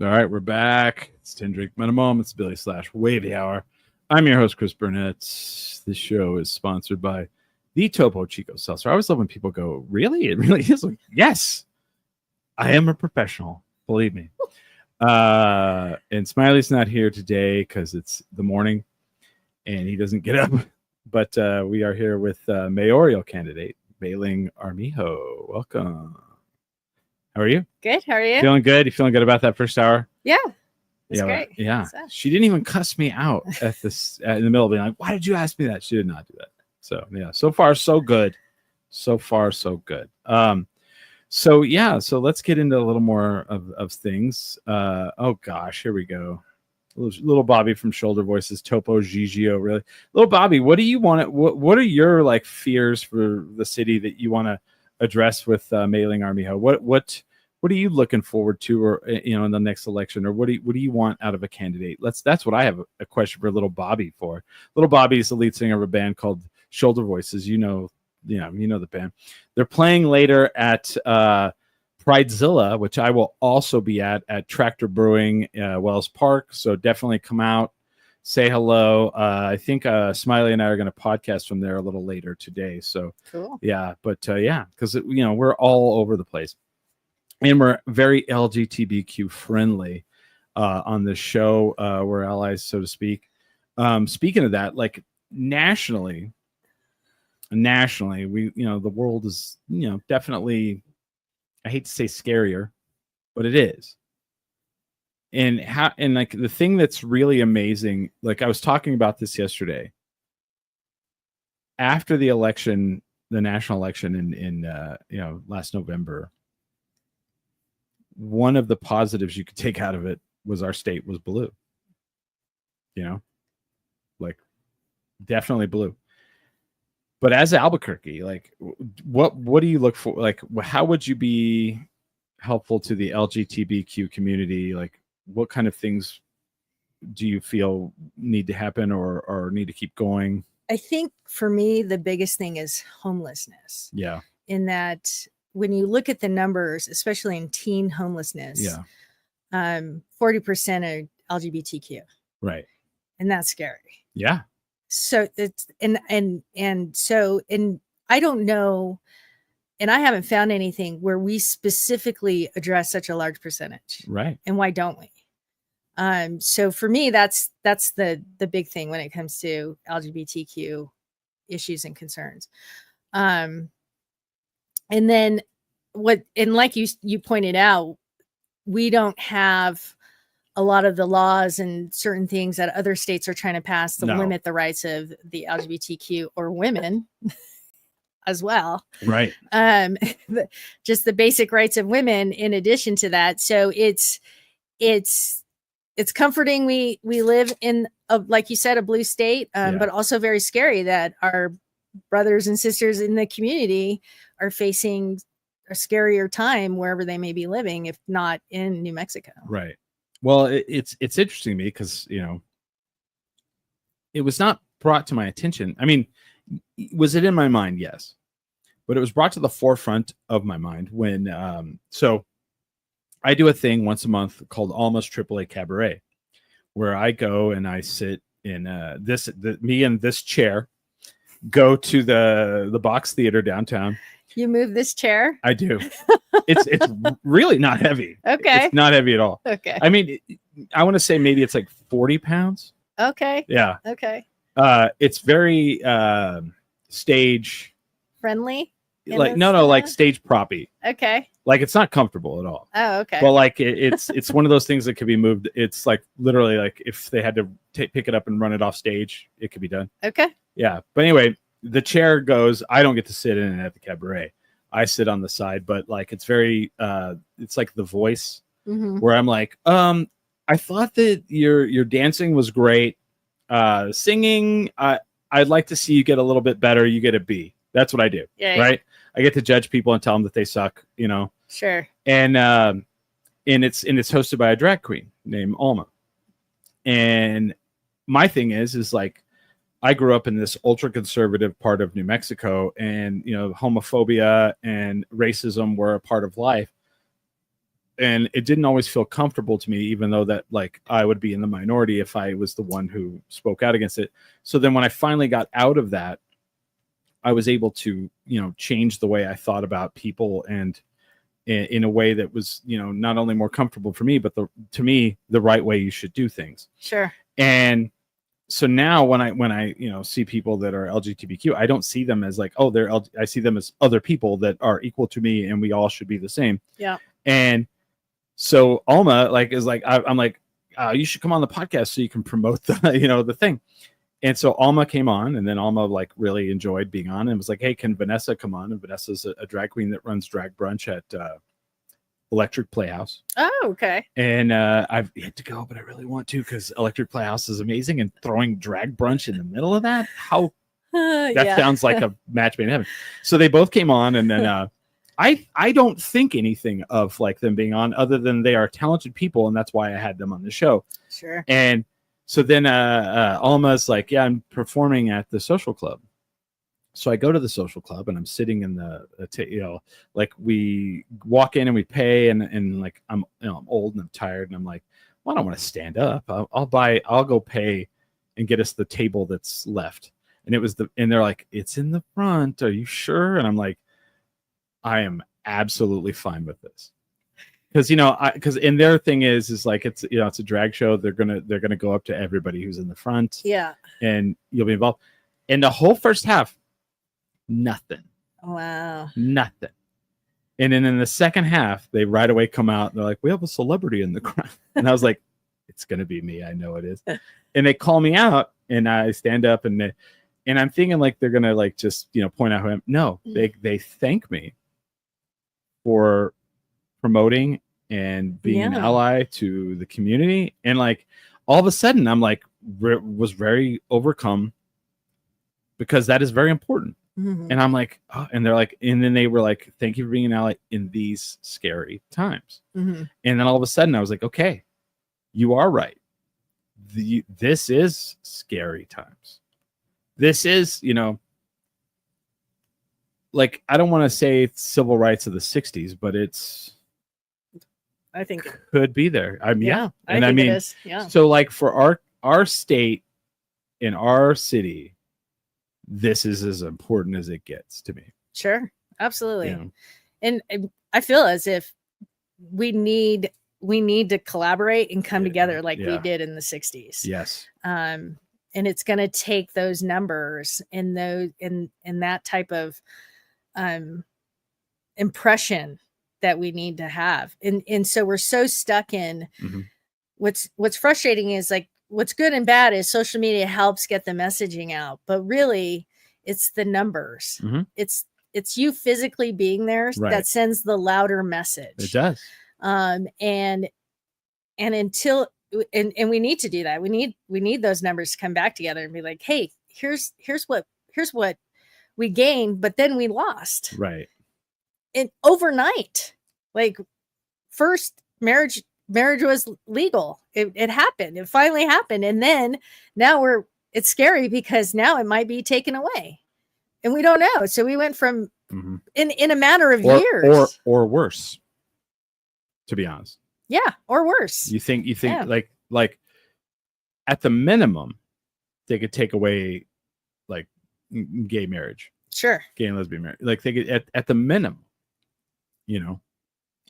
All right, we're back. It's 10 Drink Minimum. It's Billy / Wavy Hour. I'm your host, Chris Burnett. This show is sponsored by the Topo Chico Seltzer. I always love when people go, really? It really is? Like, yes, I am a professional. Believe me. And Smiley's not here today because it's the morning and he doesn't get up. But we are here with mayoral candidate, Mayling Armijo. Welcome. How are you? Good. How are you? Feeling good? You feeling good about that first hour? Yeah. That's great. Yeah. She didn't even cuss me out at this in the middle of being like, why did you ask me that? She did not do that. So yeah, so far so good. So far so good. So let's get into a little more of things. Oh gosh, here we go. Little Bobby from Shoulder Voices, Topo Gigio, really. Little Bobby, what do you want? What are your like fears for the city that you want to address with Mayling Armijo? What are you looking forward to, or in the next election, or what do you want out of a candidate? That's what I have a question for Little Bobby for. Little Bobby is the lead singer of a band called Shoulder Voices. You know the band. They're playing later at Pridezilla, which I will also be at Tractor Brewing, Wells Park. So definitely come out, say hello. I think Smiley and I are going to podcast from there a little later today. So cool. Yeah, but because we're all over the place, and we're very LGBTQ friendly on this show. We're allies, so to speak. Speaking of that, like nationally, we the world is definitely, I hate to say scarier, but it is. And like the thing that's really amazing, like I was talking about this yesterday, after the election, the national election in last November, one of the positives you could take out of it was our state was blue. Like definitely blue. But as Albuquerque, like what do you look for? Like, how would you be helpful to the LGBTQ community? Like, what kind of things do you feel need to happen or need to keep going? I think for me, the biggest thing is homelessness. Yeah. In that when you look at the numbers, especially in teen homelessness, 40% are LGBTQ. Right. And that's scary. Yeah. So it's and I don't know, and I haven't found anything where we specifically address such a large percentage. Right. And why don't we? So for me, that's the big thing when it comes to LGBTQ issues and concerns. And then like you pointed out, we don't have a lot of the laws and certain things that other states are trying to pass to limit the rights of the LGBTQ or women as well. Right. Just the basic rights of women in addition to that. So it's comforting. We live in like you said, a blue state, but also very scary that our brothers and sisters in the community are facing a scarier time wherever they may be living, if not in New Mexico. Right. Well, it's interesting to me because, it was not brought to my attention. I mean, was it in my mind? Yes. But it was brought to the forefront of my mind when, so I do a thing once a month called Almost AAA Cabaret, where I go and I sit in me and this chair go to the Box Theater downtown. You move this chair? I do. It's really not heavy. Okay. It's not heavy at all. Okay. I mean, I want to say maybe it's like 40 pounds. Okay. Yeah. Okay. It's very stage friendly. Like like stage proppy. Okay. Like it's not comfortable at all. Oh, okay. But like it's one of those things that could be moved. It's like literally like if they had to pick it up and run it off stage, it could be done. Okay. Yeah. But anyway, the chair goes. I don't get to sit in it at the cabaret. I sit on the side, but like it's very it's like The Voice, where I'm like, I thought that your dancing was great. Singing, I'd like to see you get a little bit better. You get a B. That's what I do. Yeah, right. I get to judge people and tell them that they suck, Sure. And it's hosted by a drag queen named Alma. And my thing is like, I grew up in this ultra conservative part of New Mexico, and homophobia and racism were a part of life. and it didn't always feel comfortable to me, even though that like I would be in the minority if I was the one who spoke out against it. So then when I finally got out of that, I was able to, change the way I thought about people, and in a way that was, not only more comfortable for me, but to me, the right way you should do things. Sure. And so now when I see people that are LGBTQ, I don't see them as like, oh, I see them as other people that are equal to me and we all should be the same. Yeah. And so Alma is like, I'm like, you should come on the podcast so you can promote the, the thing. And so Alma came on, and then Alma like really enjoyed being on and was like, hey, can Vanessa come on? And Vanessa's a drag queen that runs drag brunch at Electric Playhouse. Oh, okay. And I've yet to go, but I really want to, because Electric Playhouse is amazing, and throwing drag brunch in the middle of that, sounds like a match made in heaven. So they both came on, and then I don't think anything of like them being on, other than they are talented people, and that's why I had them on the show. Sure. And so then Alma's like, yeah, I'm performing at the social club. So I go to the social club, and I'm sitting in like we walk in and we pay, and like I'm old and I'm tired, and I'm like, well, I don't want to stand up. I'll go pay and get us the table that's left. And and they're like, it's in the front. Are you sure? And I'm like, I am absolutely fine with this. Because in their thing is like, it's it's a drag show. They're gonna go up to everybody who's in the front. Yeah. And you'll be involved. And the whole first half, nothing. Wow. Nothing. And then in the second half, they right away come out and they're like, we have a celebrity in the crowd. And I was like, it's gonna be me. I know it is. And they call me out, and I stand up, and I'm thinking like they're gonna like just point out who I am. No, they thank me for promoting and being an ally to the community. And like all of a sudden I'm like was very overcome, because that is very important. Mm-hmm. And I'm like, oh, and they're like, and then they were like, thank you for being an ally in these scary times. Mm-hmm. And then all of a sudden I was like, okay, you are right. This is scary times. This is, like, I don't want to say it's civil rights of the 60s, but I think could be there. I mean, yeah. And I mean, it is. Yeah. So like for our state in our city, this is as important as it gets to me. Sure. Absolutely. And I feel as if we need to collaborate and come together like we did in the 60s. Yes. And it's going to take those numbers and that type of impression that we need to have. And so we're so stuck in what's frustrating is like, what's good and bad is social media helps get the messaging out, but really it's the numbers. Mm-hmm. It's you physically being there that sends the louder message. It does. And until we need to do that. We need those numbers to come back together and be like, hey, here's what we gained, but then we lost. Right. And overnight, like first marriage was legal. It happened. It finally happened. And then now it's scary because now it might be taken away and we don't know. So we went from in a matter of years or worse, to be honest. Yeah. Or worse. You think like at the minimum, they could take away like gay marriage. Sure. Gay and lesbian marriage. Like they could at the minimum,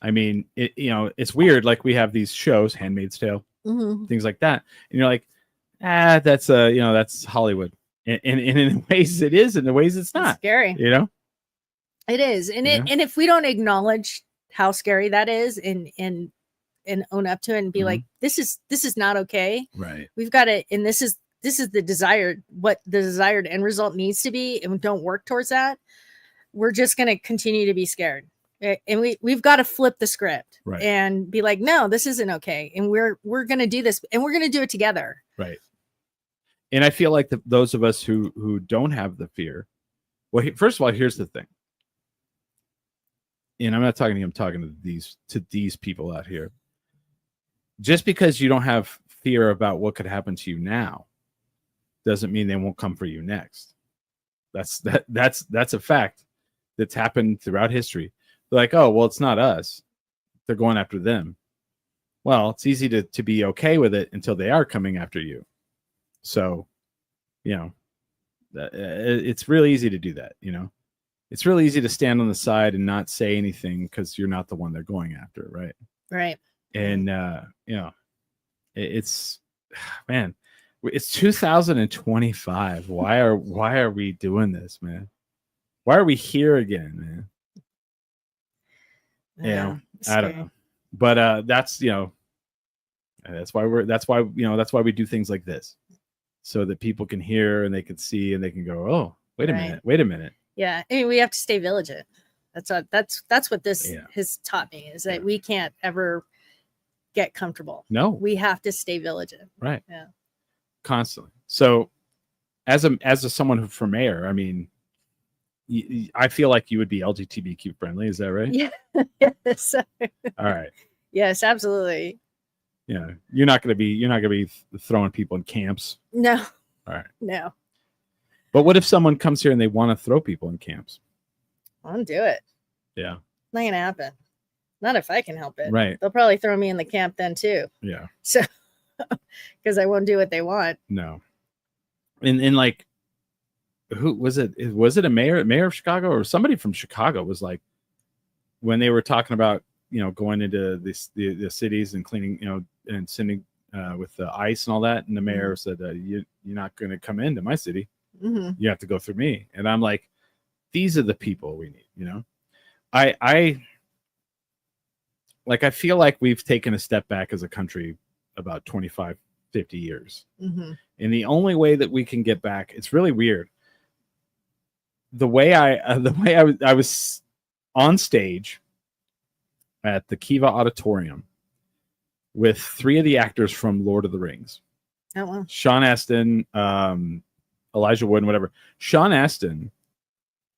I mean, it's weird. Like we have these shows, Handmaid's Tale, things like that. And you're like, that's that's Hollywood. And in ways it is, and in ways it's not. It's scary. It is. And and if we don't acknowledge how scary that is and own up to it and be like, this is not okay. Right. We've got to, and this is what the desired end result needs to be, and we don't work towards that, we're just going to continue to be scared. And we've got to flip the script and be like, no, this isn't okay. And we're going to do this, and we're going to do it together. Right. And I feel like those of us who don't have the fear, well, first of all, here's the thing. And I'm not talking to you, I'm talking to these people out here. Just because you don't have fear about what could happen to you now doesn't mean they won't come for you next. That's a fact that's happened throughout history. They're like, oh, well, it's not us. they're going after them. Well, it's easy to be okay with it until they are coming after you. So, it's really easy to do that. It's really easy to stand on the side and not say anything because you're not the one they're going after, right? Right. And it's man, it's 2025. Why are we doing this, man? Why are we here again, man? I don't know. But that's why we do things like this, so that people can hear and they can see and they can go, oh, wait a minute. Yeah, I mean, we have to stay vigilant. That's what this has taught me, is that we can't ever get comfortable. No, we have to stay vigilant. Right. Yeah. Constantly. So, as someone who for mayor, I mean, I feel like you would be LGBTQ friendly. Is that right? Yeah. Yes. All right. Yes, absolutely. Yeah, you're not going to be throwing people in camps. No. All right. No. But what if someone comes here and they want to throw people in camps? I'll do it. Yeah. Not gonna happen. Not if I can help it. Right. They'll probably throw me in the camp then too. Yeah. So, because I won't do what they want. No. And like, who was it? Was it a mayor of Chicago, or somebody from Chicago was like, when they were talking about going into the cities and cleaning, and sending with the ice and all that, and the mayor said, you're not going to come into my city. Mm-hmm. You have to go through me. And I'm like, these are the people we need. I feel like we've taken a step back as a country about 25, 50 years. Mm-hmm. And the only way that we can get back, it's really weird. The way I was on stage at the Kiva Auditorium with 3 of the actors from Lord of the Rings. Oh, wow. Sean Astin, Elijah Wood, and whatever. Sean Astin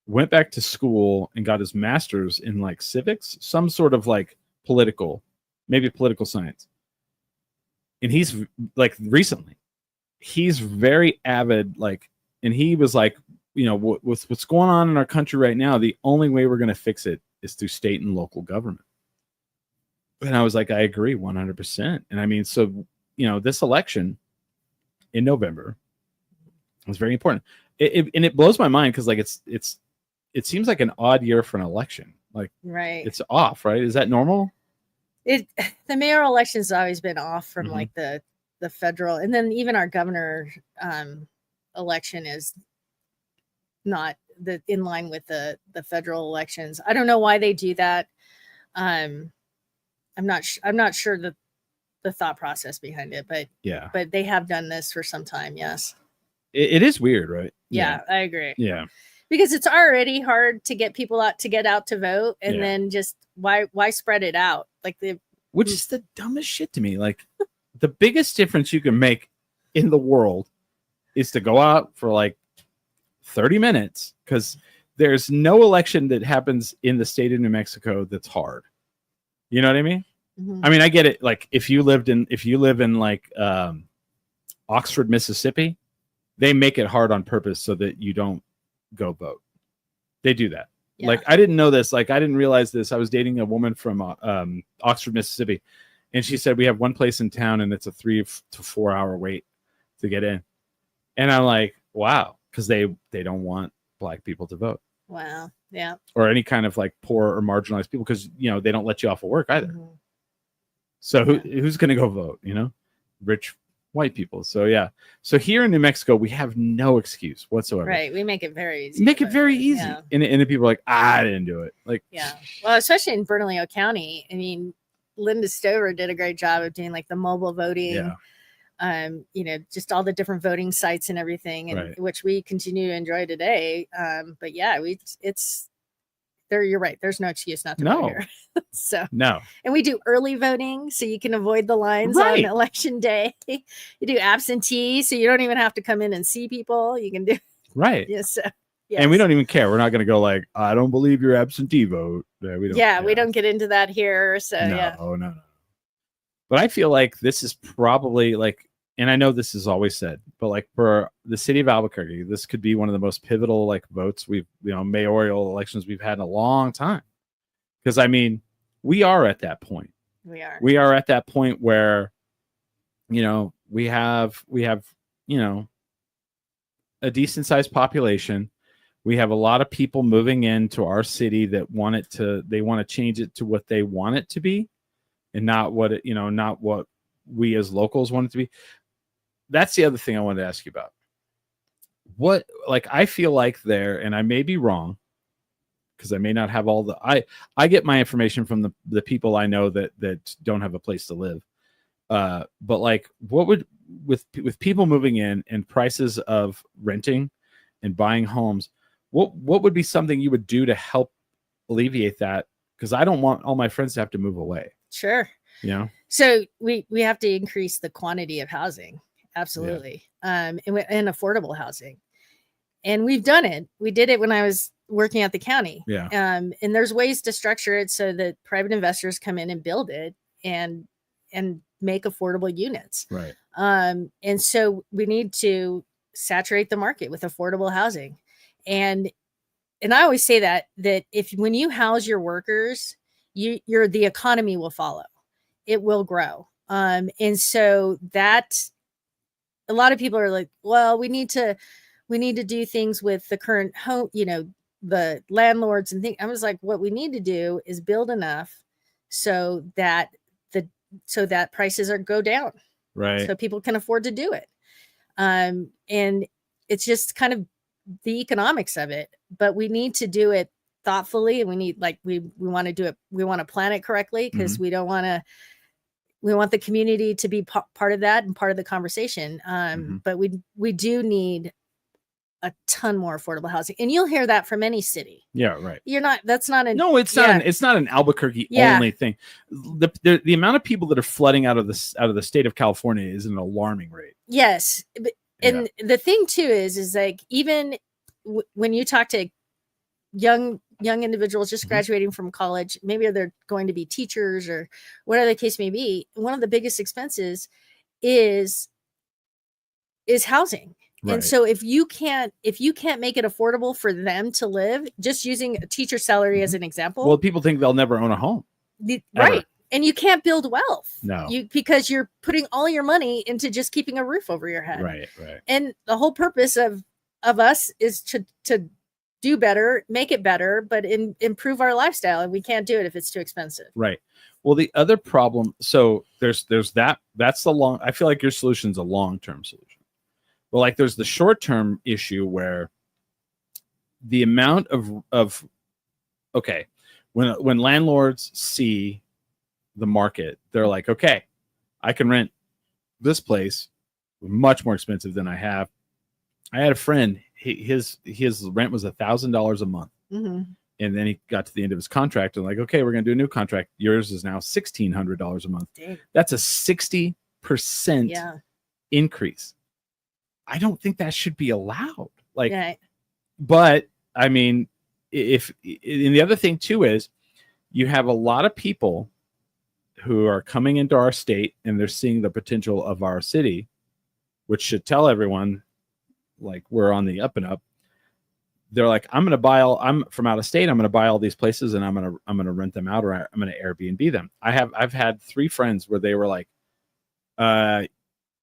went back to school and got his master's in like civics, some sort of like political science. And he's like, recently, he's very avid, like, and he was like, with what's going on in our country right now, the only way we're going to fix it is through state and local government. And I was like, I agree 100%. And I mean, so, this election in November was very important. It blows my mind because like it seems like an odd year for an election. Like, right, it's off, right? Is that normal? The mayoral election's always been off from like the federal, and then even our governor election is not in line with the federal elections. I don't know why they do that. I'm not sure the thought process behind it, but yeah, but they have done this for some time. Yes. It is weird, right? Yeah, I agree. Yeah. Because it's already hard to get people out to vote, and then just why spread it out? Like which is the dumbest shit to me. Like the biggest difference you can make in the world is to go out for like 30 minutes, because there's no election that happens in the state of New Mexico that's hard. You know what I mean? Mm-hmm. I mean, I get it. Like if you live in like Oxford, Mississippi, they make it hard on purpose so that you don't go vote. They do that. Yeah. Like I didn't know this. Like I didn't realize this. I was dating a woman from Oxford, Mississippi, and she said we have one place in town and it's a 3 to 4 hour wait to get in. And I'm like, wow, because they don't want Black people to vote. Wow. Yeah. Or any kind of like poor or marginalized people, because they don't let you off of work either. Mm-hmm. So who's going to go vote? Rich white people. So yeah. So here in New Mexico, we have no excuse whatsoever. Right. We make it very easy. Make it very easy. Yeah. And the people are like, I didn't do it. Like, yeah. Well, especially in Bernalillo County. I mean, Linda Stover did a great job of doing like the mobile voting. Yeah. Just all the different voting sites and everything, and which we continue to enjoy today. But yeah, you're right. There's no excuse not to vote here. So no. And we do early voting, so you can avoid the lines on election day. You do absentee, so you don't even have to come in and see people. You can do Yes. Yes. And we don't even care. We're not going to go like, I don't believe your absentee vote. We don't. We don't get into that here. So no. But I feel like this is probably like, and I know this is always said, but like for the city of Albuquerque, this could be one of the most pivotal like votes mayoral elections we've had in a long time. Because I mean, we are at that point. We are at that point where, we have, a decent sized population. We have a lot of people moving into our city that they want to change it to what they want it to be, and not not what we as locals want it to be. That's the other thing I wanted to ask you about. I feel like and I may be wrong, because I may not have all I get my information from the people I know that don't have a place to live. But what would, with people moving in and prices of renting and buying homes, what would be something you would do to help alleviate that? Because I don't want all my friends to have to move away. Sure. So we have to increase the quantity of housing. Absolutely. Yeah. And affordable housing. And we've done it. We did it when I was working at the county. Yeah. And there's ways to structure it so that private investors come in and build it and make affordable units. Right. And so we need to saturate the market with affordable housing. And I always say that when you house your workers, the economy will follow. It will grow. And so that a lot of people are like, well, we need to do things with the current home, the landlords and things. I was like, what we need to do is build enough so that prices go down. Right. So people can afford to do it. And it's just kind of the economics of it, but we need to do it thoughtfully. And we need, we want to do it. We want to plan it correctly, because we want the community to be part of that and part of the conversation. But we do need a ton more affordable housing, and you'll hear that from any city. Yeah, right. That's not an it's not an Albuquerque only thing. The amount of people that are flooding out of the state of California is an alarming rate. Yes, and the thing too is like, even when you talk to young individuals just graduating from college, maybe they're going to be teachers or whatever the case may be, one of the biggest expenses is housing. Right. And so if you can't make it affordable for them to live, just using a teacher salary as an example. Well, people think they'll never own a home. Right. Ever. And you can't build wealth. No. Because you're putting all your money into just keeping a roof over your head. Right. And the whole purpose of us is to do better, make it better, but improve our lifestyle. And we can't do it if it's too expensive. Right. Well, the other problem, so there's that. That's I feel like your solution's a long-term solution. But there's the short-term issue where the amount of when landlords see the market, they're like, okay, I can rent this place much more expensive than I have. I had a friend, his rent was $1,000 a month. Mm-hmm. And then he got to the end of his contract and okay, we're going to do a new contract. Yours is now $1,600 a month. Dang. That's a 60% increase. I don't think that should be allowed. But I mean, and the other thing too is you have a lot of people who are coming into our state and they're seeing the potential of our city, which should tell everyone we're on the up and up. They're like, I'm from out of state. I'm going to buy all these places and I'm going to rent them out, or I'm going to Airbnb them. I've had 3 friends where they were like,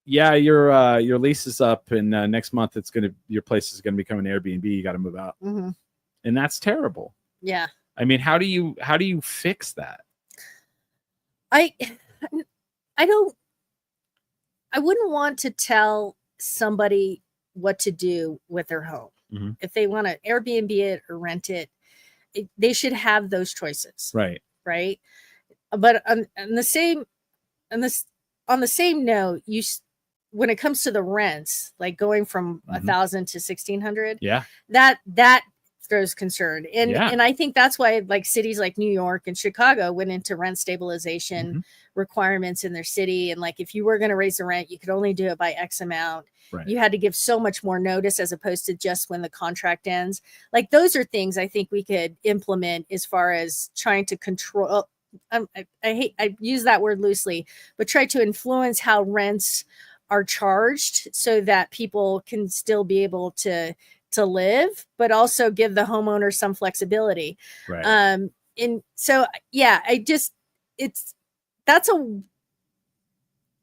yeah, your lease is up, and next month your place is gonna become an Airbnb. You got to move out, and that's terrible. Yeah, I mean, how do you fix that? I wouldn't want to tell somebody what to do with their home. Mm-hmm. If they want to Airbnb it or rent it, they should have those choices. Right. But on the same note, when it comes to the rents, going from 1,000 to 1,600, that throws concern. And I think that's why cities like New York and Chicago went into rent stabilization requirements in their city. And if you were going to raise the rent, you could only do it by X amount. Right. You had to give so much more notice as opposed to just when the contract ends. Those are things I think we could implement as far as trying to control. I use that word loosely, but try to influence how rents are charged so that people can still be able to live, but also give the homeowner some flexibility. Right. and so, yeah, that's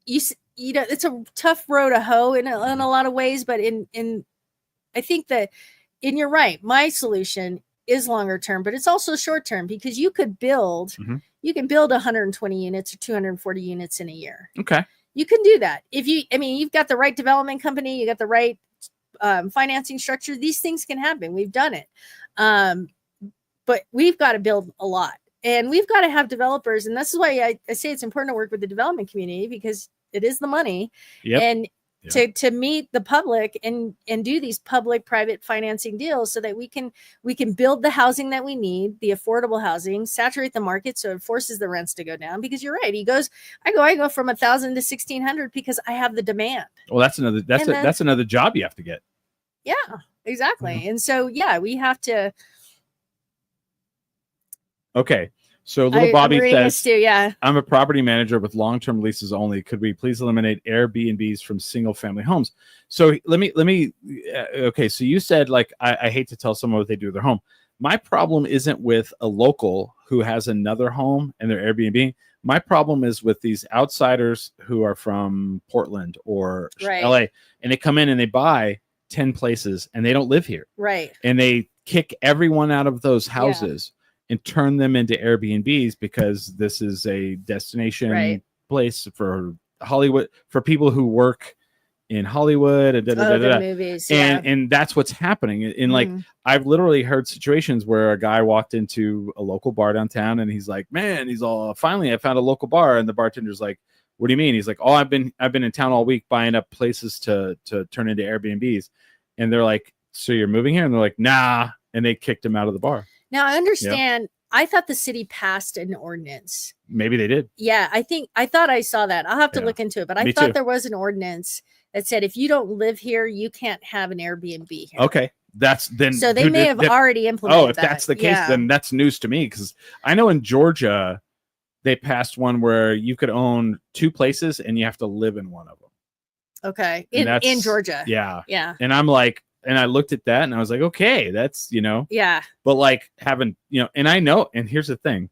it's a tough row to hoe in a lot of ways, but I think that, and you're right, my solution is longer term, but it's also short term, because you can build 120 units or 240 units in a year. Okay. You can do that. You've got the right development company, you got the right financing structure, these things can happen. We've done it. But we've got to build a lot, and we've got to have developers. And this is why I say it's important to work with the development community, because it is the money. Yep. And to meet the public and do these public private financing deals, so that we can build the housing that we need, the affordable housing, saturate the market so it forces the rents to go down. Because you're right, I go from 1,000 to 1,600 because I have the demand. Well, that's another job you have to get. Yeah, exactly. Mm-hmm. And so, we have to. Okay. So little Bobby says, too, I'm a property manager with long-term leases only. Could we please eliminate Airbnbs from single-family homes? So let me. Okay. So you said, like, I hate to tell someone what they do with their home. My problem isn't with a local who has another home and they're Airbnb. My problem is with these outsiders who are from Portland or LA, and they come in and they buy 10 places and they don't live here. Right. And they kick everyone out of those houses. And turn them into Airbnbs because this is a destination place for Hollywood, for people who work in Hollywood and movies, and that's what's happening. And like, I've literally heard situations where a guy walked into a local bar downtown and he's like, man, finally I found a local bar. And the bartender's like, what do you mean? He's like, oh, I've been in town all week buying up places to turn into Airbnbs. And they're like, so you're moving here? And they're like, nah. And they kicked him out of the bar. Now, I understand. Yep. I thought the city passed an ordinance. Maybe they did. Yeah, I thought I saw that. I'll have to look into it. But I thought there was an ordinance that said if you don't live here, you can't have an Airbnb here. Okay. So they may have already implemented that. Oh, if that's the case, then that's news to me, because I know in Georgia, they passed one where you could own 2 places and you have to live in one of them. Okay. In Georgia. Yeah. Yeah. And I'm like, and I looked at that and I was like, okay, that's, yeah. But like having, and I know, and here's the thing.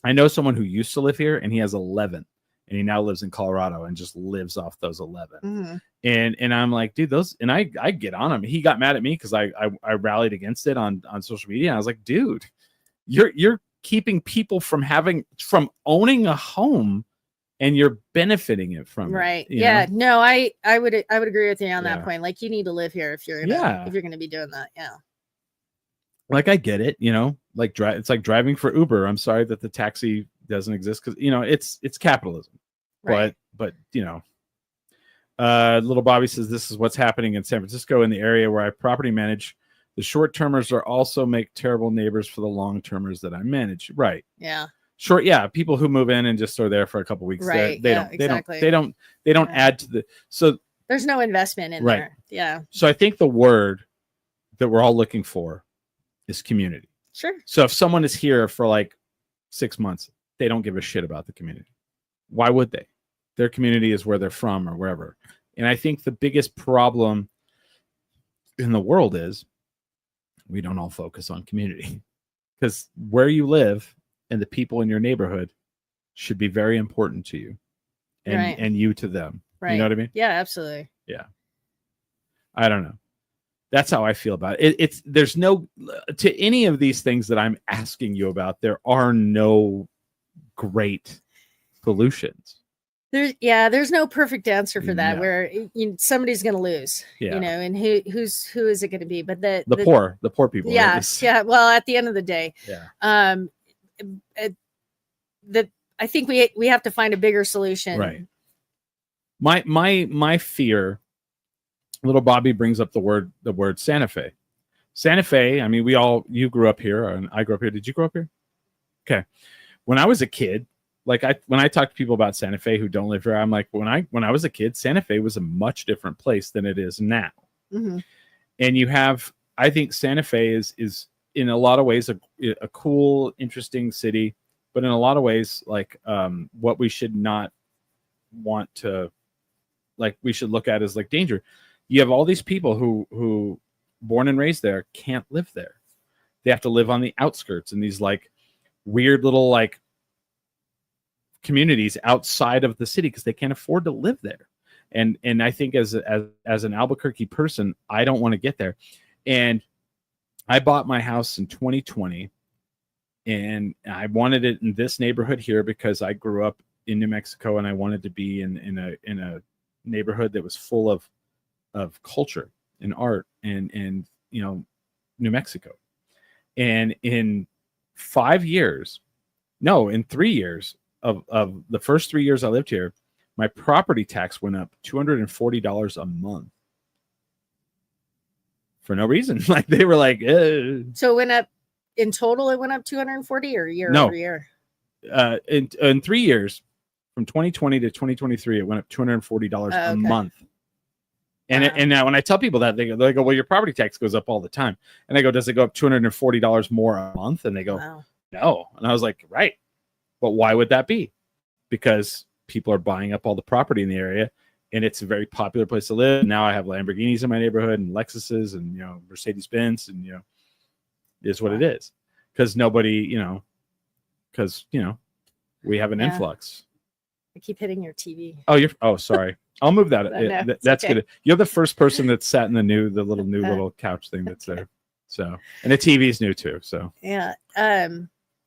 I know someone who used to live here and he has 11 and he now lives in Colorado and just lives off those 11. Mm-hmm. And I'm like, dude, and I get on him. He got mad at me because I rallied against it on social media. And I was like, dude, you're keeping people from owning a home and you're benefiting it from right. it. Yeah. No, I would agree with you on that point. Like, you need to live here if you're going to be doing that. Yeah. Like, I get it, like it's like driving for Uber. I'm sorry that the taxi doesn't exist because, it's capitalism, right. but little Bobby says, this is what's happening in San Francisco in the area where I property manage. The short-termers are also make terrible neighbors for the long-termers that I manage. Right. Yeah. Sure. Yeah. People who move in and just are there for a couple of weeks. Right. They don't add to the, so there's no investment in there. Yeah. So I think the word that we're all looking for is community. Sure. So if someone is here for like 6 months, they don't give a shit about the community. Why would they? Their community is where they're from or wherever. And I think the biggest problem in the world is we don't all focus on community, because where you live and the people in your neighborhood should be very important to you and you to them. Right. You know what I mean? Yeah, absolutely. Yeah. I don't know. That's how I feel about it. There's no, to any of these things that I'm asking you about, there are no great solutions. There's no perfect answer for that, where somebody's going to lose, and who is it going to be? But the poor people. Yeah. Right? Yeah. Well, at the end of the day, I think we have to find a bigger solution. Right. My fear, little Bobby brings up the word Santa Fe. Santa Fe. I mean, you grew up here and I grew up here. Did you grow up here? Okay. When I was a kid, like when I talk to people about Santa Fe who don't live here, I'm like, when I was a kid, Santa Fe was a much different place than it is now. Mm-hmm. And I think Santa Fe is in a lot of ways a cool, interesting city, but in a lot of ways, like what we should not want to, like, we should look at as like danger. You have all these people who born and raised there can't live there. They have to live on the outskirts in these like weird little like communities outside of the city because they can't afford to live there. And I think as an Albuquerque person, I don't want to get there. And I bought my house in 2020, and I wanted it in this neighborhood here because I grew up in New Mexico, and I wanted to be in a neighborhood that was full of culture and art and New Mexico. And in 3 years of the first 3 years I lived here, my property tax went up $240 a month for no reason. Like they were like, So it went up in total. It went up 240 or year over year. In 3 years, from 2020 to 2023, it went up $240 a month. And and now when I tell people that, they go, well, your property tax goes up all the time. And I go, does it go up $240 more a month? And they go, no. And I was like, right. But why would that be? Because people are buying up all the property in the area, and it's a very popular place to live. Now I have Lamborghinis in my neighborhood and Lexuses and Mercedes-Benz, and it is what it is. Because nobody, we have an influx. I keep hitting your TV. Oh, sorry. I'll move that. That's okay. Good. You're the first person that sat in the little couch thing that's there. So, and the TV's new too. So yeah.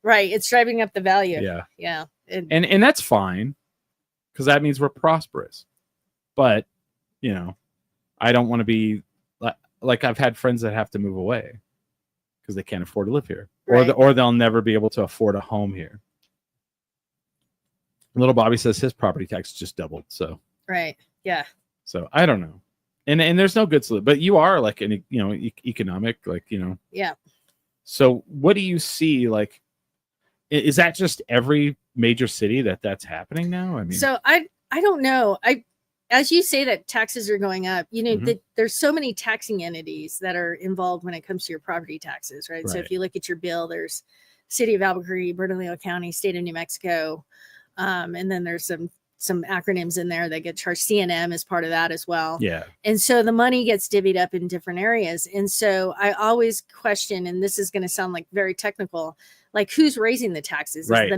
Right. It's driving up the value. Yeah. Yeah. And that's fine, because that means we're prosperous. But, I don't want to be like I've had friends that have to move away because they can't afford to live here, or they'll never be able to afford a home here. Little Bobby says his property tax just doubled. So right. Yeah. So I don't know. And there's no good solution, but you are like an, economic, like, Yeah. So what do you see? Like, is that just every major city that's happening now? I mean, so I don't know. As you say that taxes are going up, there's so many taxing entities that are involved when it comes to your property taxes, right? So if you look at your bill, there's City of Albuquerque, Bernalillo County, State of New Mexico, and then there's some acronyms in there that get charged. CNM is part of that as well. Yeah. And so the money gets divvied up in different areas. And so I always question, and this is going to sound like very technical, like who's raising the taxes? Is the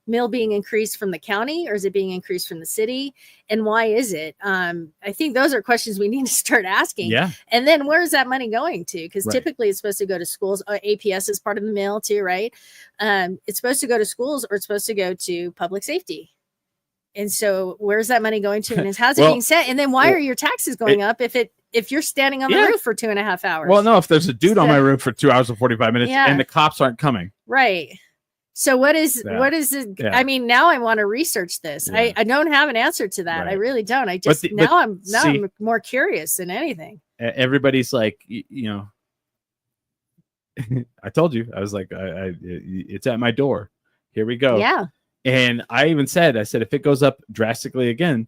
mill being increased from the county, or is it being increased from the city? And why is it? I think those are questions we need to start asking. Yeah. And then where's that money going to? Because typically it's supposed to go to schools. APS is part of the mill too, right? It's supposed to go to schools, or it's supposed to go to public safety. And so where's that money going to, and how's it being set? And then why are your taxes going up if you're standing on the roof for 2.5 hours? Well, no, if there's a dude on my roof for 2 hours and 45 minutes and the cops aren't coming. Right. So what is it? Yeah. I mean, now I want to research this. Yeah. I don't have an answer to that. I really don't. I just, I'm more curious than anything. Everybody's like, I told you, I was like, it's at my door. Here we go. Yeah. And I even said, if it goes up drastically again,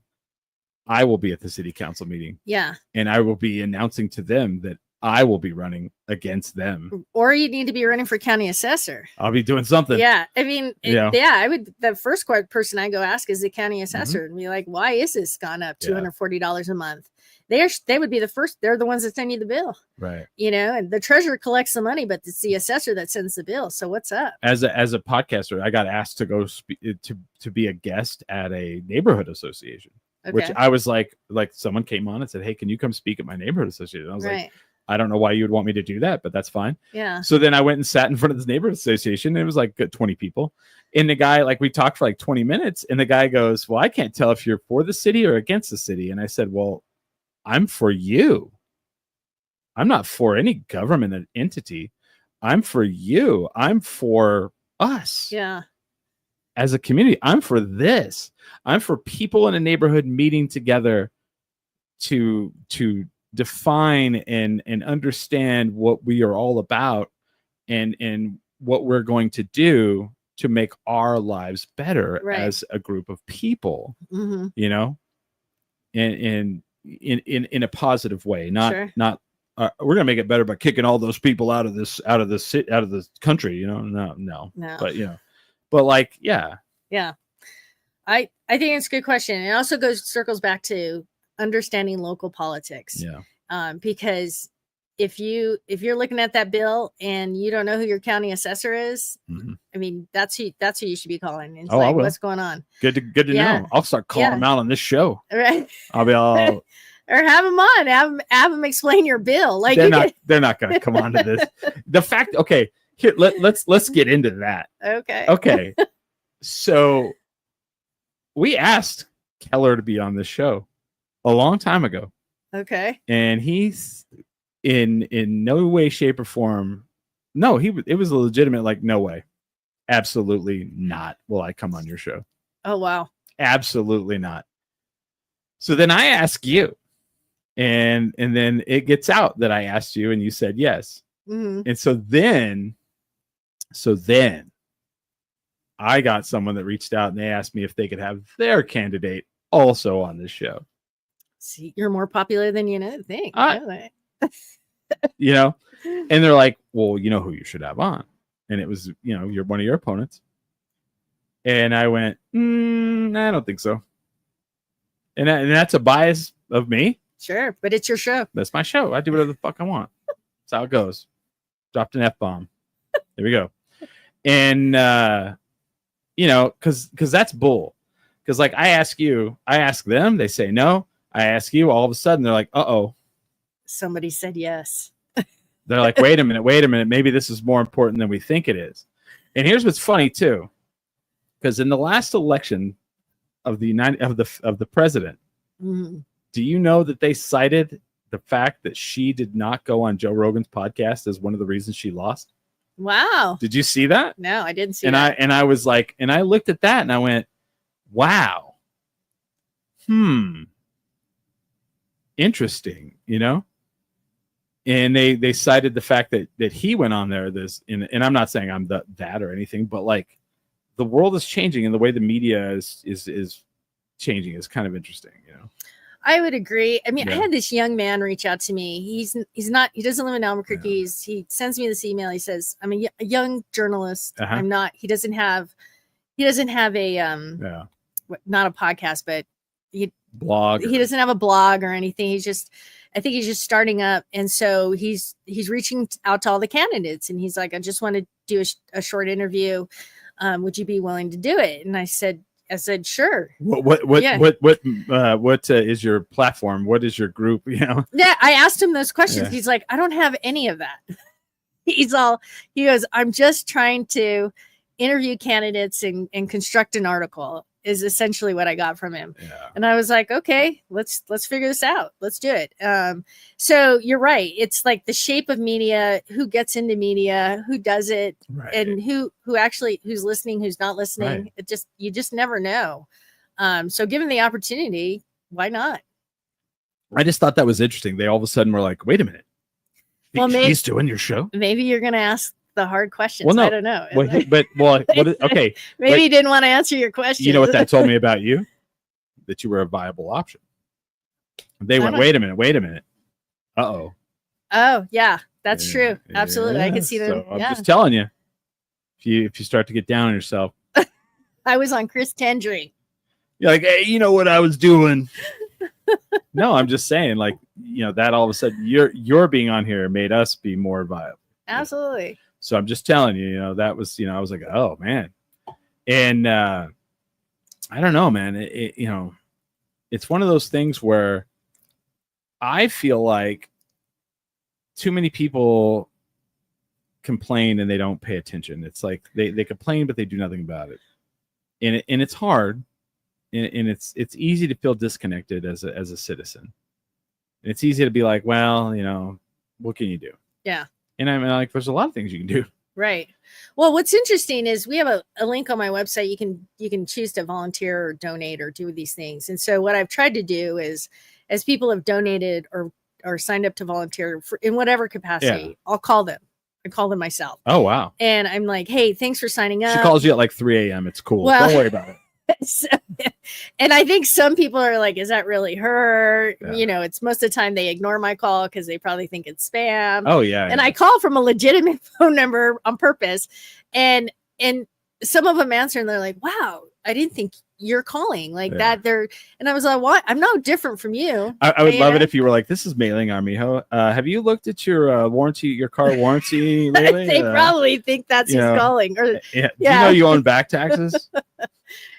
I will be at the city council meeting. Yeah. And I will be announcing to them that I will be running against them. Or you need to be running for county assessor. I'll be doing something. Yeah. I mean, I would, the first person I go ask is the county assessor and be like, why is this gone up $240 a month? They would be the first. They're the ones that send you the bill. Right. And the treasurer collects the money, but it's the assessor that sends the bill. So what's up? As a podcaster, I got asked to go to be a guest at a neighborhood association, which I was like someone came on and said, hey, can you come speak at my neighborhood association? I was like, I don't know why you would want me to do that, but that's fine. Yeah. So then I went and sat in front of this neighborhood association. It was like 20 people. And the guy, we talked for 20 minutes, and the guy goes, well, I can't tell if you're for the city or against the city. And I said, well, I'm for you. I'm not for any government entity. I'm for you. I'm for us. Yeah. As a community, I'm for this. I'm for people in a neighborhood meeting together to define and understand what we are all about and what we're going to do to make our lives better as a group of people. Mm-hmm. And in a positive way, not we're gonna make it better by kicking all those people out of this country. No. But yeah. I think it's a good question. It also circles back to understanding local politics. Yeah. Because if you're looking at that bill and you don't know who your county assessor is, I mean, that's who you should be calling. It's like, what's going on? Good to know. I'll start calling them out on this show. Right. I'll be all or have them on, have them explain your bill. Like they're not going to come on to this. The fact, okay, here, let's get into that. Okay. So we asked Keller to be on this show a long time ago. Okay. And he's in no way, shape, or form. No, it was a legitimate, like, no way. Absolutely not will I come on your show. Oh, wow. Absolutely not. So then I ask you, and then it gets out that I asked you and you said yes. And so then I got someone that reached out and they asked me if they could have their candidate also on this show. See, you're more popular than you think. You know, and they're like, well, you know who you should have on. And it was, you're one of your opponents. And I went, I don't think so. And that's a bias of me. Sure, but it's your show. That's my show. I do whatever the fuck I want. That's how it goes. Dropped an F-bomb. There we go. And, because that's bull. Because, like, I ask them, they say no. I ask you, all of a sudden, they're like, uh-oh. Somebody said yes. They're like, wait a minute. Maybe this is more important than we think it is. And here's what's funny, too. Because in the last election of the president, do you know that they cited the fact that she did not go on Joe Rogan's podcast as one of the reasons she lost? Wow. Did you see that? No, I didn't see that. And I was like, and I looked at that and I went, wow. Interesting, And they cited the fact that he went on there and I'm not saying I'm that or anything, but like the world is changing and the way the media is changing is kind of interesting, I would agree. I mean, I had this young man reach out to me. He doesn't live in Albuquerque. He sends me this email. He says, I'm a young journalist. I'm not, he doesn't have a, not a podcast, but blog. He doesn't have a blog or anything. I think he's just starting up. And so he's reaching out to all the candidates and he's like, I just want to do a short interview. Would you be willing to do it? And I said, sure. What is your platform? What is your group? Yeah, I asked him those questions. He's like, I don't have any of that. He goes, I'm just trying to interview candidates and construct an article, is essentially what I got from him. And I was like, okay, let's figure this out. Let's do it. So you're right. It's like the shape of media, who gets into media, who does it, and who's listening, who's not listening. You just never know. So given the opportunity, why not? I just thought that was interesting. They all of a sudden were like, wait a minute. He's doing your show? Maybe you're going to ask the hard questions. Well, no. I don't know. Okay. Maybe he didn't want to answer your question. You know what that told me about you? That you were a viable option. They went, wait a minute. Uh-oh. Oh, yeah, that's true. Absolutely. I could see them. So I'm just telling you, if you start to get down on yourself. I was on Chris Tendry. You're like, hey, you know what I was doing? No, I'm just saying, like, that all of a sudden you're being on here made us be more viable. Absolutely. So I'm just telling you, that was, I was like, oh man. And I don't know, man. It's one of those things where I feel like too many people complain and they don't pay attention. It's like they complain, but they do nothing about it. And it's hard. And it's easy to feel disconnected as a citizen. And it's easy to be like, well, what can you do? Yeah. And I'm like, there's a lot of things you can do. Right. Well, what's interesting is we have a link on my website. You can choose to volunteer or donate or do these things. And so what I've tried to do is, as people have donated or signed up to volunteer in whatever capacity, I'll call them. I call them myself. Oh, wow. And I'm like, hey, thanks for signing up. She calls you at like 3 a.m. It's cool. Well, don't worry about it. So, and I think some people are like, is that really her? Yeah. It's most of the time they ignore my call because they probably think it's spam. Oh, yeah. And I call from a legitimate phone number on purpose. And some of them answer and they're like, wow, didn't think you're calling like that. And I was like, what? I'm no different from you. I would love it if you were like, this is Mayling Armijo. Have you looked at your warranty, your car warranty lately? They probably think that's who's calling. Or Do you know you own back taxes?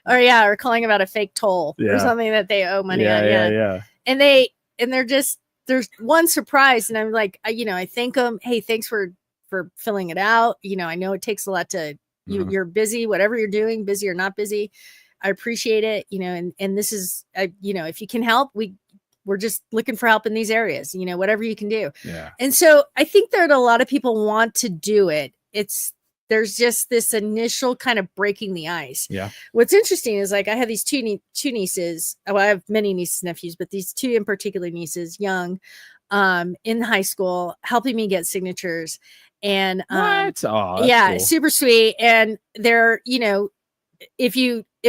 or calling about a fake toll or something that they owe money on. Yeah. And they're just, there's one surprise, and I'm like, I thank them. Hey, thanks for filling it out. I know it takes a lot to you're busy, whatever you're doing, busy or not busy. I appreciate it. And this is, if you can help, we're just looking for help in these areas, whatever you can do. Yeah. And so I think that a lot of people want to do it. There's just this initial kind of breaking the ice. Yeah. What's interesting is like I have these two nieces. Well, I have many nieces and nephews, but these two in particular nieces, young, in high school, helping me get signatures. And that's cool. Super sweet. And they're, if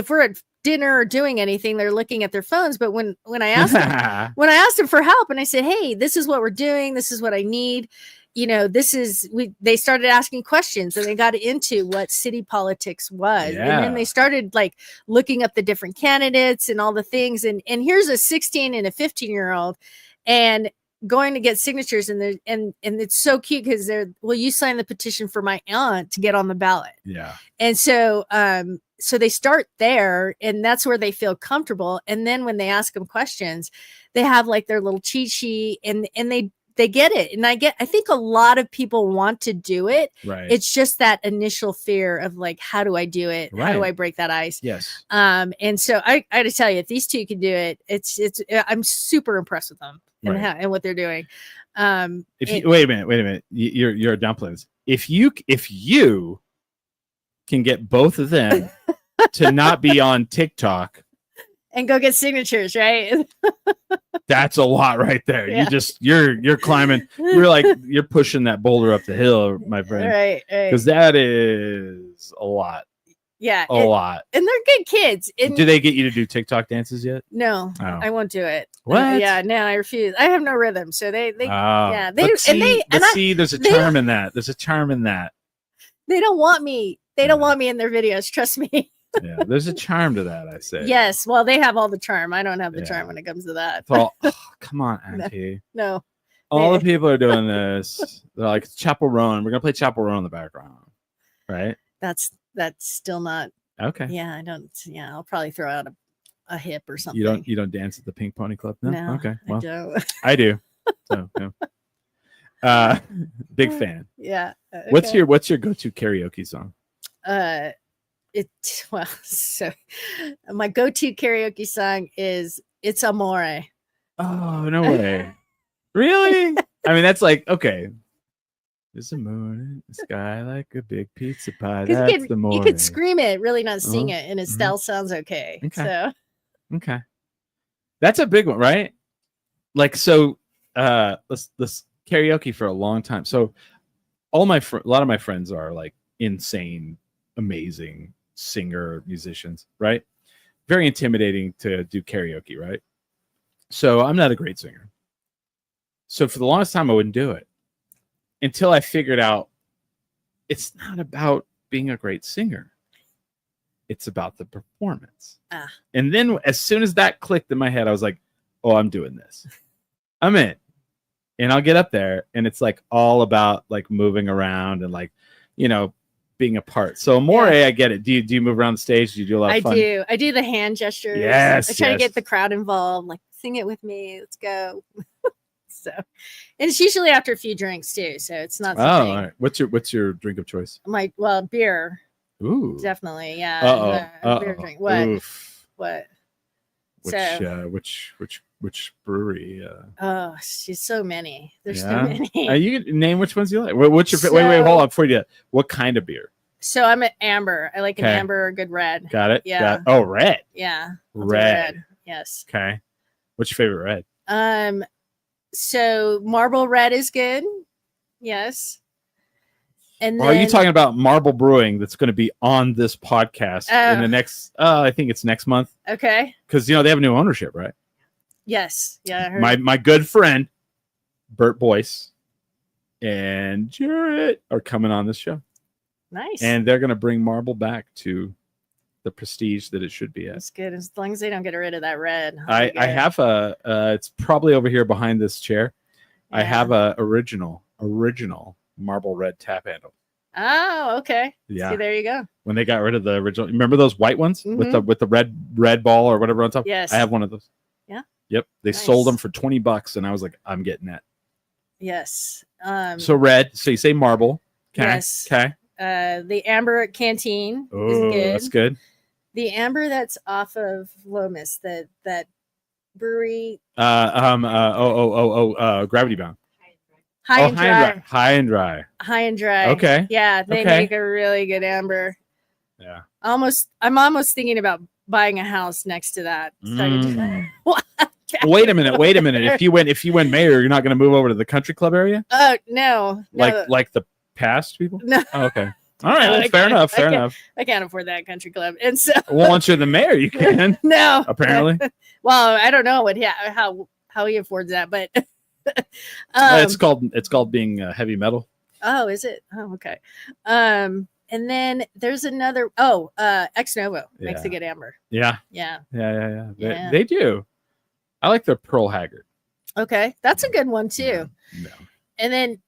we're at dinner or doing anything, they're looking at their phones. But when I asked them for help, and I said, hey, this is what we're doing, this is what I need. They started asking questions, and they got into what city politics was. And then they started like looking up the different candidates and all the things. And here's a 16 and a 15-year-old and going to get signatures. And it's so cute because you sign the petition for my aunt to get on the ballot. Yeah. And so, so they start there, and that's where they feel comfortable. And then when they ask them questions, they have like their little cheat sheet, and they get it. And I think a lot of people want to do it. Right. It's just that initial fear of like, how do I do it? Right. How do I break that ice? Yes. And so I got to tell you, if these two can do it, I'm super impressed with them and what they're doing. Wait a minute. You're dumplings. If you can get both of them to not be on TikTok and go get signatures, right? That's a lot right there. Yeah. You're climbing. You're pushing that boulder up the hill, my friend. Right. Because that is a lot. Yeah. A lot. And they're good kids. Do they get you to do TikTok dances yet? No, I won't do it. What? No, I refuse. I have no rhythm. So there's a charm in that. There's a charm in that. They don't want me. They don't want me in their videos. Trust me. Yeah, there's a charm to that, I say. Yes, well, they have all the charm. I don't have the charm when it comes to that. Come on, Auntie. No. All the people are doing this. They're like, Chapel Roan. We're gonna play Chapel Roan in the background, right? That's still not okay. Yeah, I don't. Yeah, I'll probably throw out a hip or something. You don't dance at the Pink Pony Club? No. Okay. Well, I don't. I do. So, yeah. Big fan. Yeah. Okay. What's your go-to karaoke song? So my go-to karaoke song is "It's Amore." Oh, no way. Really? I mean, that's like, okay. It's a morning, the sky like a big pizza pie. That's the morning. You could scream it, really not sing it, and it still sounds okay. So okay. That's a big one, right? Like, so let's karaoke for a long time. So a lot of my friends are like insane, amazing singer musicians, right? Very intimidating to do karaoke, right? So I'm not a great singer. So for the longest time, I wouldn't do it until I figured out it's not about being a great singer. It's about the performance. And then as soon as that clicked in my head, I was like, oh, I'm doing this. I'm in. And I'll get up there, and it's like all about like moving around and like, being a part. So Amore, I get it. Do you move around the stage? Do you do a lot of fun? I do the hand gestures. Yes. I try to get the crowd involved. Like, sing it with me. Let's go. So, and it's usually after a few drinks too. So it's not. All right. What's your drink of choice? Beer. Ooh. Definitely. Yeah. Beer drink. What? Oof. What? Which brewery? She's so many. There's so many. You can name which ones you like. What's your wait, hold on before you do that. What kind of beer? So I'm an amber. I like an amber or a good red. Got it. Yeah. Oh, red. Yeah. Red. Yes. Okay. What's your favorite red? So Marble Red is good. Yes. And are you talking about Marble Brewing that's going to be on this podcast in the next, I think it's next month. Okay. Because, they have new ownership, right? Yes. Yeah. I heard my good friend, Bert Boyce and Jarrett are coming on this show. Nice. And they're going to bring Marble back to the prestige that it should be at. It's good as long as they don't get rid of that red. I have it's probably over here behind this chair. Yeah. I have a original marble red tap handle. Oh, okay. Yeah. See, there you go. When they got rid of the original, remember those white ones with the red ball or whatever on top? Yes. I have one of those. Yeah. Yep. They sold them for $20, and I was like, I'm getting that. Yes. So red. So you say marble. Okay. Yes. Okay. The amber at Canteen is good. That's good. The amber that's off of Lomas, that brewery. Gravity Bound. High and dry. High and dry. High and dry. Okay. Yeah, they make a really good amber. Yeah. I'm almost thinking about buying a house next to that. Wait a minute. If you win mayor, you're not going to move over to the country club area? No. Like the past people? No. Oh, okay. All right. Well, fair enough. I can't afford that country club, and so. Well, once you're the mayor, you can. No. Apparently. Well, I don't know how he affords that, but. It's called being heavy metal. Oh, is it? Oh, okay. And then there's another. Ex Novo makes a good amber. Yeah. They do. I like their Pearl Haggard. Okay, that's a good one too. No. And then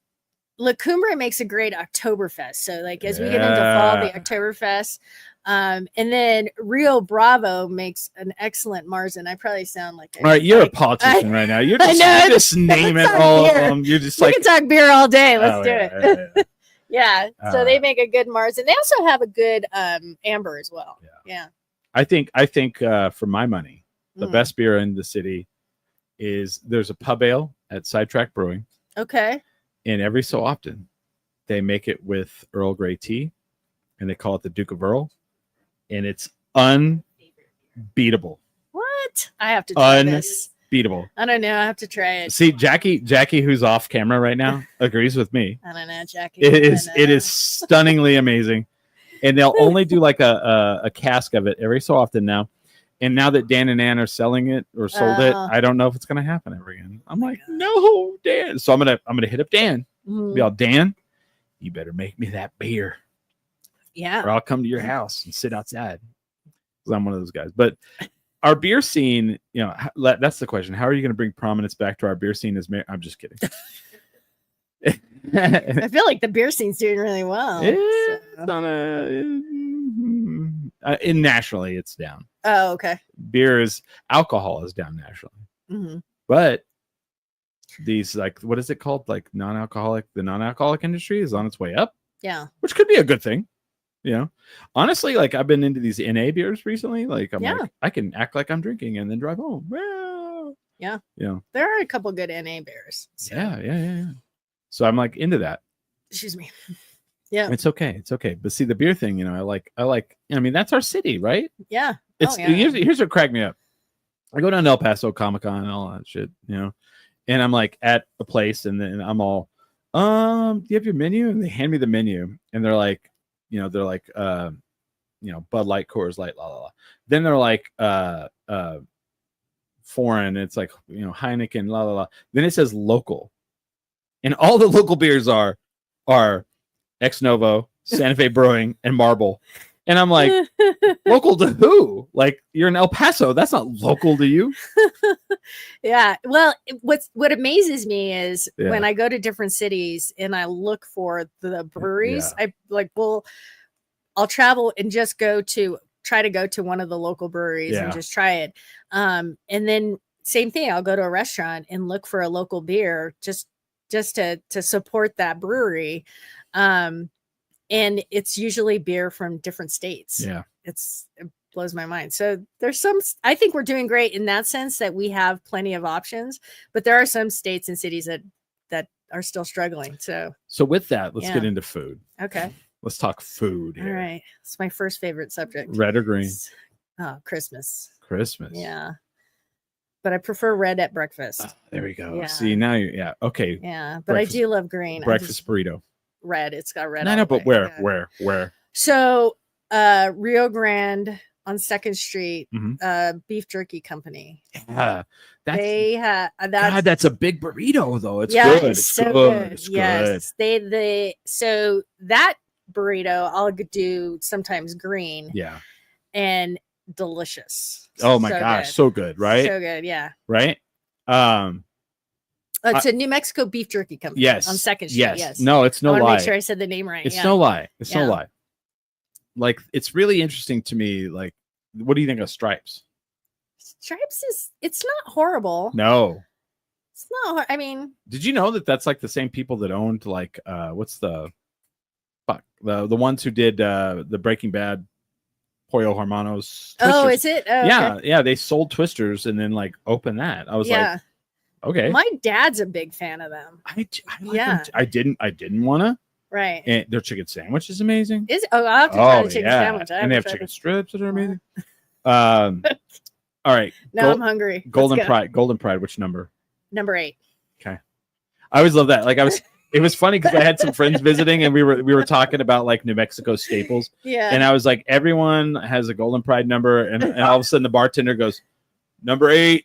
La Cumbre makes a great Oktoberfest. So like as we get into fall, the Oktoberfest. And then Rio Bravo makes an excellent Marzen. I probably sound like all right. You're a politician right now. You're just naming all of them. You're just like, we can talk beer all day. Let's do it. Yeah. So they make a good Marzen. They also have a good amber as well. Yeah. I think for my money, the best beer in the city is there's a pub ale at Sidetrack Brewing. Okay. And every so often, they make it with Earl Grey tea, and they call it the Duke of Earl. And it's unbeatable. What? I have to try this. Unbeatable. I don't know. I have to try it. See, Jackie, who's off camera right now, agrees with me. I don't know, Jackie. It is stunningly amazing. And they'll only do like a cask of it every so often now. And now that Dan and Ann are selling it or sold it, I don't know if it's gonna happen ever again. I'm like, no, Dan. So I'm gonna hit up Dan. Be all, Dan, you better make me that beer. Yeah. Or I'll come to your house and sit outside. Because I'm one of those guys. But our beer scene, that's the question. How are you going to bring prominence back to our beer scene? I'm just kidding. I feel like the beer scene's doing really well. It's nationally, it's down. Oh, okay. Alcohol is down nationally. But these, like, what is it called? Like the non-alcoholic industry is on its way up. Yeah. Which could be a good thing. Honestly, like I've been into these NA beers recently. Like I'm like, I can act like I'm drinking and then drive home. Well, yeah. There are a couple good NA beers. So. Yeah. So I'm like into that. Excuse me. Yeah. It's okay. But see, the beer thing, I like, I mean, that's our city, right? Yeah. Here's what cracked me up. I go down to El Paso Comic-Con and all that shit, and I'm like at a place and then I'm all, do you have your menu? And they hand me the menu and they're like, Bud Light, Coors Light, la la la. Then they're like foreign. It's like Heineken, la la la. Then it says local, and all the local beers are Ex Novo, Santa Fe Brewing, and Marble. And I'm like, local to who? Like you're in El Paso. That's not local to you. Yeah. Well, what amazes me is when I go to different cities and I look for the breweries, I'll travel and just try to go to one of the local breweries and just try it. And then same thing, I'll go to a restaurant and look for a local beer just to support that brewery. And it's usually beer from different states. Yeah. It blows my mind. So I think we're doing great in that sense that we have plenty of options, but there are some states and cities that are still struggling. So with that, let's get into food. Okay. Let's talk food here. All right. It's my first favorite subject. Red or green? Christmas. Yeah. But I prefer red at breakfast. There we go. Yeah. See, now okay. Yeah. But breakfast, I do love green. Breakfast burrito. Red. It's got red. I know, but where? So Rio Grande on 2nd Street, Beef Jerky Company. Yeah. That's a big burrito though. It's good. It's so good. It's yes. Good. So that burrito I'll do sometimes green. Yeah. and delicious. Oh my gosh, good. so good, right? So good, yeah. Right? It's a New Mexico beef jerky company. Yes. On Second Street. Yes. No, it's no I lie. want to make sure I said the name right. It's no lie. It's no lie. Like, it's really interesting to me. Like, what do you think of Stripes? Stripes it's not horrible. No. It's not. I mean, did you know that that's like the same people that owned like what's the ones who did the Breaking Bad Pollo Hermanos Twisters. Oh, is it? Oh, yeah, okay. yeah. They sold Twisters and then like opened that. I was like, okay. My dad's a big fan of them. I like them. I didn't want to. Right. And their chicken sandwich is amazing. I'll have to try the chicken sandwich. And they have chicken strips that are amazing. All right. Now I'm hungry. Golden Pride. Which number? Number 8. Okay. I always love that. Like it was funny because I had some friends visiting and we were talking about like New Mexico staples. Yeah. And I was like, everyone has a Golden Pride number, and all of a sudden the bartender goes, number 8.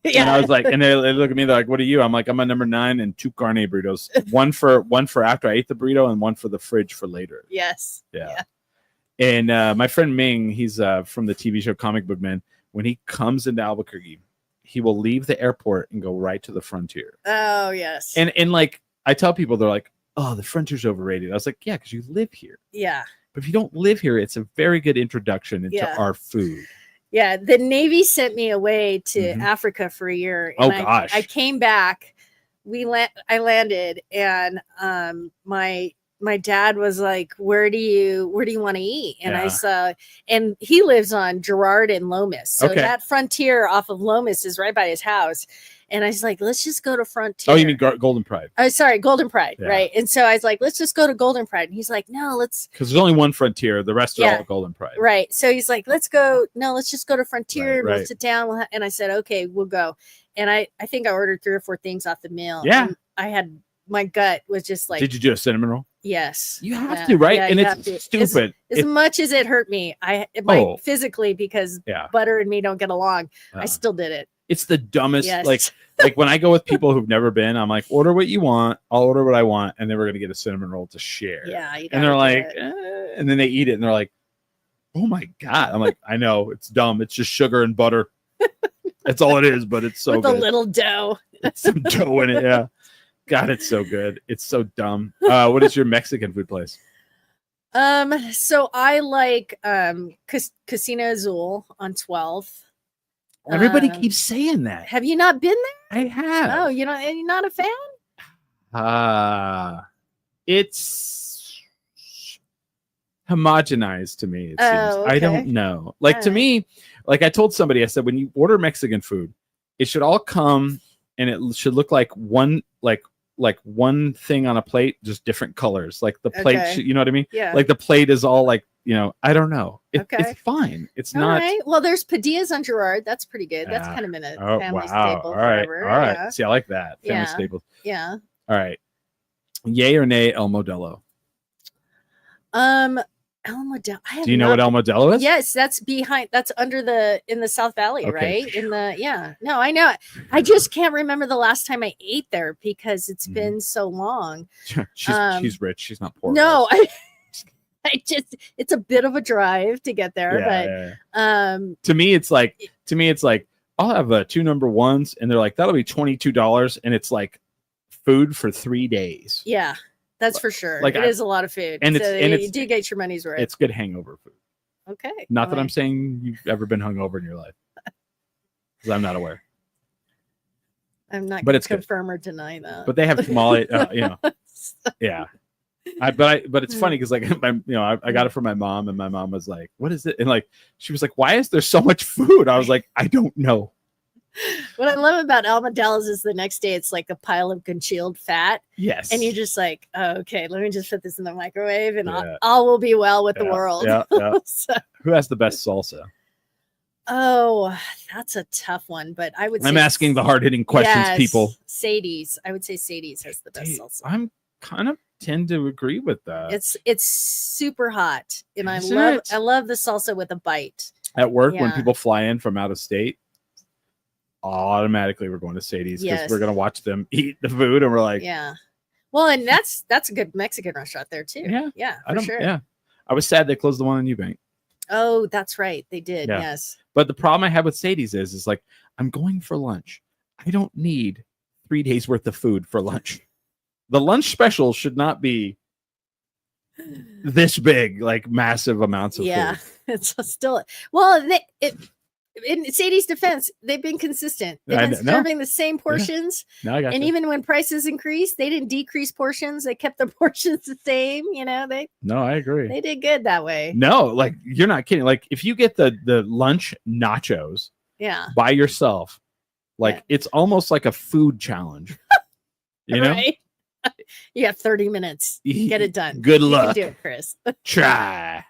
Yeah. And I was like, and they look at me, they're like, what are you? I'm like, I'm a number 9 and 2 carne burritos. One for after I ate the burrito and one for the fridge for later. Yes. Yeah. And my friend Ming, he's from the TV show Comic Book Man. When he comes into Albuquerque, he will leave the airport and go right to the Frontier. Oh, yes. And like, I tell people, they're like, oh, the Frontier's overrated. I was like, yeah, because you live here. Yeah. But if you don't live here, it's a very good introduction into our food. Yeah. The Navy sent me away to Africa for a year. And gosh. I came back. I landed, and my dad was like, where do you want to eat? And I saw, and he lives on Girard and Lomas. So that Frontier off of Lomas is right by his house. And I was like, let's just go to Frontier. Oh, you mean Golden Pride? Oh, sorry, Golden Pride, right? And so I was like, let's just go to Golden Pride. And he's like, no, let's. Because there's only one Frontier. The rest are all Golden Pride. Right. So he's like, let's go. No, let's just go to Frontier. We'll sit down. And I said, okay, we'll go. And I think I ordered 3 or 4 things off the meal. Yeah. And I had, my gut was just like. Did you do a cinnamon roll? Yes. You have to, right? And it's stupid. As much as it hurt me, physically, because butter and me don't get along, I still did it. It's the dumbest. Like when I go with people who've never been, I'm like, order what you want. I'll order what I want. And then we're going to get a cinnamon roll to share. Yeah. And they're like, and then they eat it and they're like, oh my God. I'm like, I know, it's dumb. It's just sugar and butter. That's all it is, but it's so with good. a little dough. It's some dough in it. Yeah. God, it's so good. It's so dumb. What is your Mexican food place? So I like Casino Azul on 12th. Everybody keeps saying that. Have you not been there? I have. Oh, you're not a fan? It's homogenized to me. It seems. Okay. I don't know. Like to me, like I told somebody, I said, when you order Mexican food, it should all come and it should look like one thing on a plate, just different colors. Like the plate, you know what I mean? Yeah. Like the plate is all like, I don't know. It's fine. It's all not. Right. Well, there's Padillas on Girard. That's pretty good. That's kind of been a family staple. All right. Forever. All right. Yeah. See, I like that. Family staples. Yeah. All right. Yay or nay, El Modelo? El Modelo. Do you know what El Modelo is? Yes, that's in the South Valley, right? No, I know. I just can't remember the last time I ate there because it's been so long. She's rich. She's not poor. No, it's a bit of a drive to get there, but to me it's like I'll have 2 number 1s and they're like, that'll be $22 and it's like food for 3 days. Yeah. That's for sure. Like it is a lot of food. And you do get your money's worth. It's good hangover food. Okay. Not that I'm saying you've ever been hungover in your life. Because I'm not aware. I'm not going to confirm or deny that. But they have tamale, yeah. But it's funny because like I got it from my mom and my mom was like, what is it? And like she was like, why is there so much food? I was like, I don't know. What I love about El Modelo's is the next day it's like a pile of congealed fat. Yes. And you're just like, oh, okay, let me just put this in the microwave and all will be well with the world. Yeah. So. Who has the best salsa? Oh, that's a tough one, but I would say I'm asking the hard-hitting questions, people. Sadie's. I would say Sadie's has the best salsa. I'm kind of tend to agree with that. It's super hot. And I love the salsa with a bite. At work, when people fly in from out of state, automatically we're going to Sadie's because we're going to watch them eat the food and we're like, well, and that's a good Mexican restaurant there too. Yeah, for sure. I was sad they closed the one in Eubank. Oh, that's right. They did. Yeah. Yes. But the problem I have with Sadie's is like, I'm going for lunch. I don't need 3 days worth of food for lunch. The lunch special should not be this big, like massive amounts of food. It's still, well, in Sadie's defense, they've been consistent. They've been serving the same portions. Yeah. No, I got and you. Even when prices increased, they didn't decrease portions. They kept the portions the same. No, I agree. They did good that way. No, like you're not kidding. Like if you get the lunch nachos by yourself, like it's almost like a food challenge. You know? Right? You have 30 minutes. Get it done. Good luck. You can do it, Chris. Try.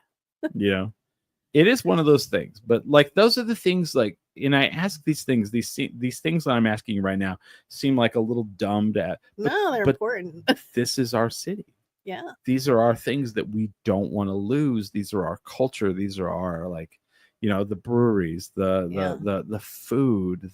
It is one of those things, but like those are the things like, and I ask these things that I'm asking you right now seem like a little dumb to, no, they're important. This is our city. Yeah. These are our things that we don't want to lose. These are our culture. These are our, like, the breweries, the food,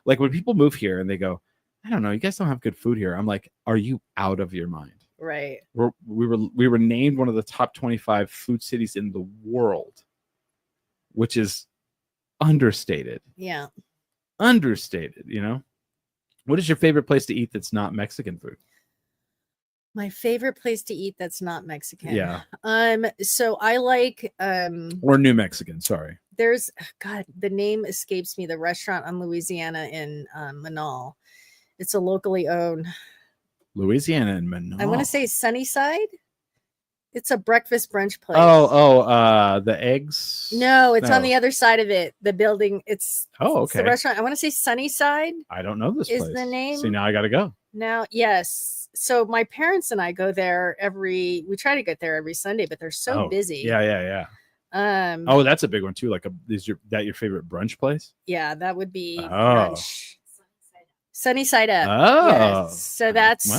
like when people move here and they go, I don't know, you guys don't have good food here. I'm like, are you out of your mind? Right. We were named one of the top 25 food cities in the world, which is understated. Yeah. Understated, What is your favorite place to eat that's not Mexican food? My favorite place to eat that's not Mexican. Yeah. So I like or New Mexican, sorry. There's the name escapes me, the restaurant on Louisiana in Manal. It's a locally owned Louisiana and Manal. I want to say Sunnyside. It's a breakfast brunch place. The eggs? No, it's on the other side of it. The building. It's okay. It's the restaurant. I want to say Sunnyside. I don't know this is place. The name. See, now I got to go. Now, yes. So my parents and I go there we try to get there every Sunday, but they're so busy. Yeah. That's a big one too. Like, is your favorite brunch place? Yeah, that would be brunch. Sunny Side Up. Oh, yes. So that's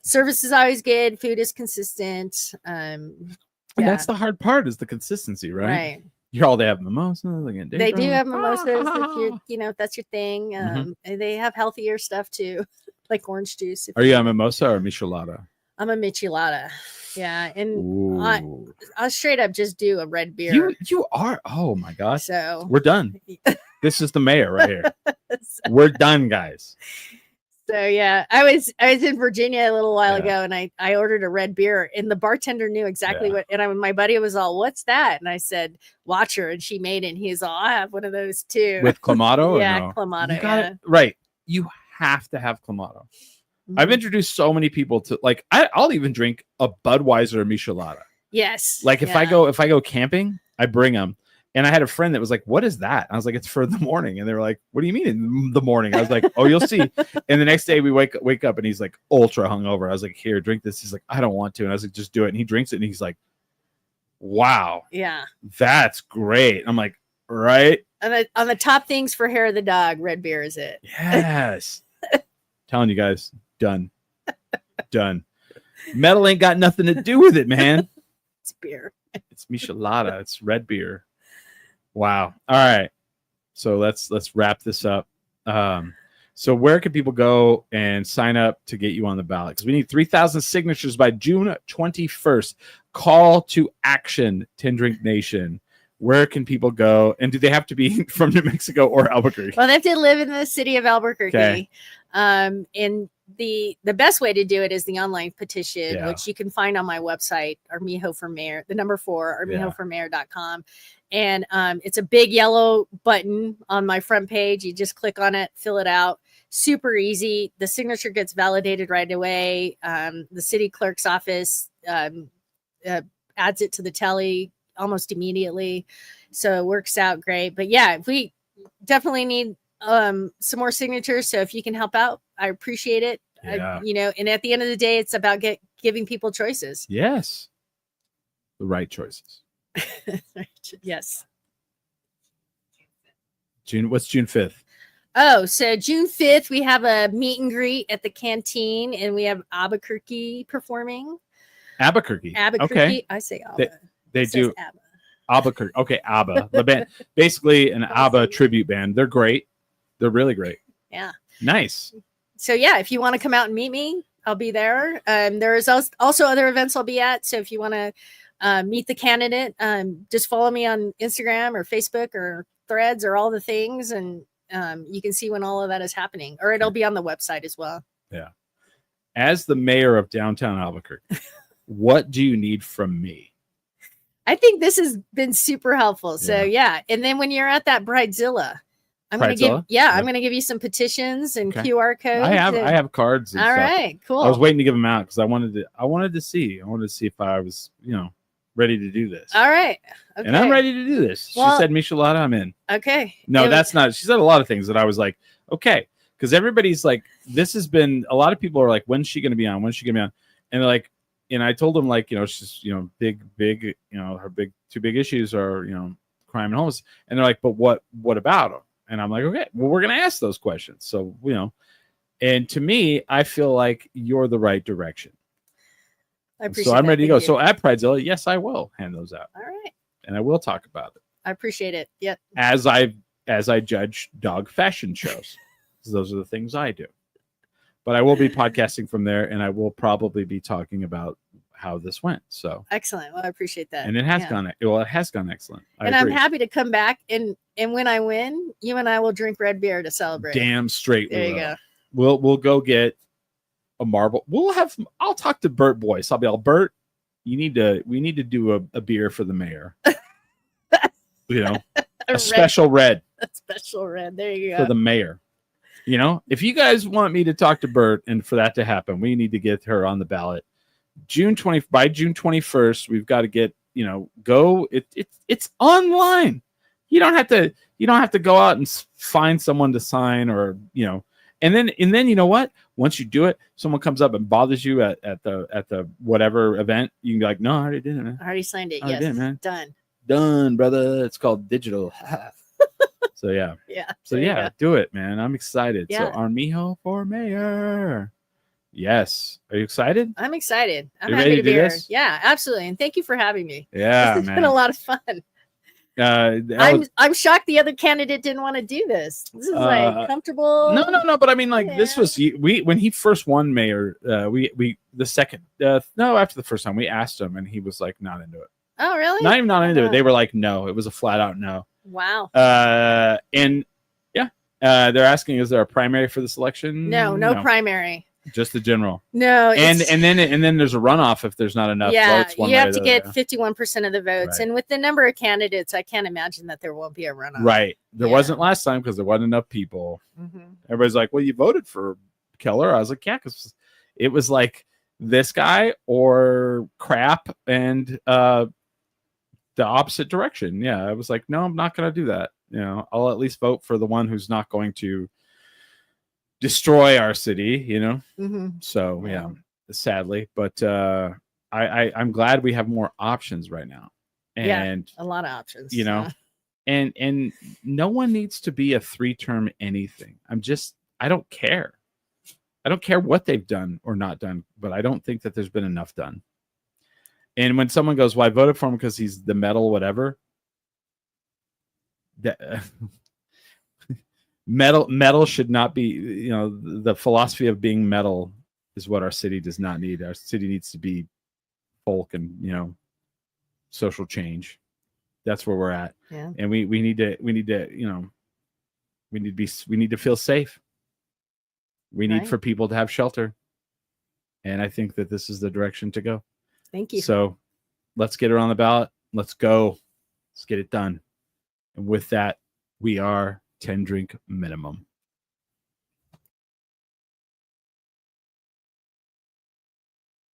service is always good. Food is consistent. That's the hard part, is the consistency, right? Right. They have mimosas. They do have mimosas if that's your thing. They have healthier stuff too, like orange juice. Are you a mimosa or michelada? I'm a michelada. Yeah, and I'll straight up just do a red beer. You are. Oh my gosh. So we're done. This is the mayor right here. We're done, guys. So yeah, I was in Virginia a little while ago, and I ordered a red beer, and the bartender knew exactly what. And my buddy was all, "What's that?" And I said, "Watch her," and she made it. And he's all, "I have one of those too." With Clamato? Yeah, or no? Clamato. You got it right. You have to have Clamato. Mm-hmm. I've introduced so many people to, like, I'll even drink a Budweiser Michelada. Yes. Like if I go camping, I bring them. And I had a friend that was like, "What is that?" I was like, "It's for the morning." And they were like, "What do you mean in the morning?" I was like, "Oh, you'll see." And the next day we wake up and he's like ultra hungover. I was like, "Here, drink this." He's like, "I don't want to." And I was like, "Just do it." And he drinks it and he's like, "Wow. Yeah. That's great." I'm like, "Right." And on the top things for hair of the dog, red beer is it. Yes. Telling you guys, done. Metal ain't got nothing to do with it, man. It's beer. It's Michelada. It's red beer. Wow. All right. So let's wrap this up. So where can people go and sign up to get you on the ballot? Because we need 3,000 signatures by June 21st. Call to action, 10 Drink Nation. Where can people go? And do they have to be from New Mexico or Albuquerque? Well, they have to live in the city of Albuquerque. Okay. And the best way to do it is the online petition, which you can find on my website, Armijo for Mayor, the number 4, armijoformayor.com. And it's a big yellow button on my front page. You just click on it, fill it out. Super easy. The signature gets validated right away. The city clerk's office adds it to the tally almost immediately. So it works out great. But yeah, we definitely need some more signatures. So if you can help out, I appreciate it. Yeah. And at the end of the day, it's about giving people choices. Yes. The right choices. Yes. What's June 5th? Oh, so June 5th, we have a meet and greet at the canteen, and we have Albuquerque performing. Albuquerque. Okay. I say ABBA. They do. ABBA. Albuquerque. Okay, ABBA. The band, basically an ABBA tribute band. They're great. They're really great. Yeah. Nice. So yeah, if you want to come out and meet me, I'll be there. There is also other events I'll be at. So if you want to meet the candidate, just follow me on Instagram or Facebook or Threads or all the things, and you can see when all of that is happening, or it'll be on the website as well. Yeah. As the mayor of downtown Albuquerque, what do you need from me? I think this has been super helpful. So yeah. And then when you're at that Bridezilla, I'm going to give you some petitions and QR codes. I have cards. And all stuff. Right, cool. I was waiting to give them out because I wanted to see if I was, ready to do this. All right. Okay. And I'm ready to do this. Well, she said, Michelada, I'm in. Okay. No, that's not. She said a lot of things that I was like, okay. Because everybody's like, this has been, a lot of people are like, when's she going to be on? When's she going to be on? And they're like, and I told them like, she's, big, her two big issues are, crime and homeless. And they're like, but what about them? And I'm like, okay, well, we're going to ask those questions. So, and to me, I feel like you're the right direction. I appreciate So I'm ready to go. So at Pridezilla, yes, I will hand those out. All right. And I will talk about it. I appreciate it. Yep. As I judge dog fashion shows. Those are the things I do. But I will be podcasting from there, and I will probably be talking about how this went. So excellent. Well, I appreciate that. And it has gone. Well, it has gone excellent. And I'm happy to come back, and when I win, you and I will drink red beer to celebrate. Damn straight. There you go. We'll go get a marble. I'll talk to Bert Boyce. I'll be all, Bert, we need to do a beer for the mayor. A special red. A special red. There you go. For the mayor. If you guys want me to talk to Bert and for that to happen, we need to get her on the ballot. By June 21st, we've got to get, go. It's online. You don't have to go out and find someone to sign or, and then you know what? Once you do it, someone comes up and bothers you at the whatever event, you can be like, no, I already did it, man. I already signed it. Yes. Did, man. Done, brother. It's called digital. So yeah. So yeah, do it, man. I'm excited. Yeah. So Armijo for mayor. Yes. Are you excited? I'm excited. I'm happy to be here. Yeah, absolutely. And thank you for having me. Yeah, it's been a lot of fun. I'm shocked the other candidate didn't want to do this. This is like comfortable. No. But I mean, like this was when he first won mayor. We the second after the first time we asked him and he was like not into it. Oh really? Not even into it. They were like no. It was a flat out no. Wow. And yeah, they're asking, is there a primary for this election? No primary. Just the general. No. And then there's a runoff if there's not enough votes. You have to get 51% of the votes. Right. And with the number of candidates, I can't imagine that there won't be a runoff. Right. There wasn't last time because there wasn't enough people. Mm-hmm. Everybody's like, well, you voted for Keller. I was like, yeah, because it was like this guy or crap and the opposite direction. Yeah, I was like, no, I'm not going to do that. I'll at least vote for the one who's not going to destroy our city. Mm-hmm. So yeah, sadly, but I'm glad we have more options right now, and a lot of options. And no one needs to be a 3-term anything. I don't care. I don't care what they've done or not done, but I don't think that there's been enough done. And when someone goes, well, I voted for him because he's the metal, whatever. Metal should not be, the philosophy of being metal is what our city does not need. Our city needs to be folk and, social change. That's where we're at. Yeah. And we need to, we need to feel safe. We need for people to have shelter. And I think that this is the direction to go. Thank you. So let's get her on the ballot. Let's go. Let's get it done. And with that, we are 10 drink minimum.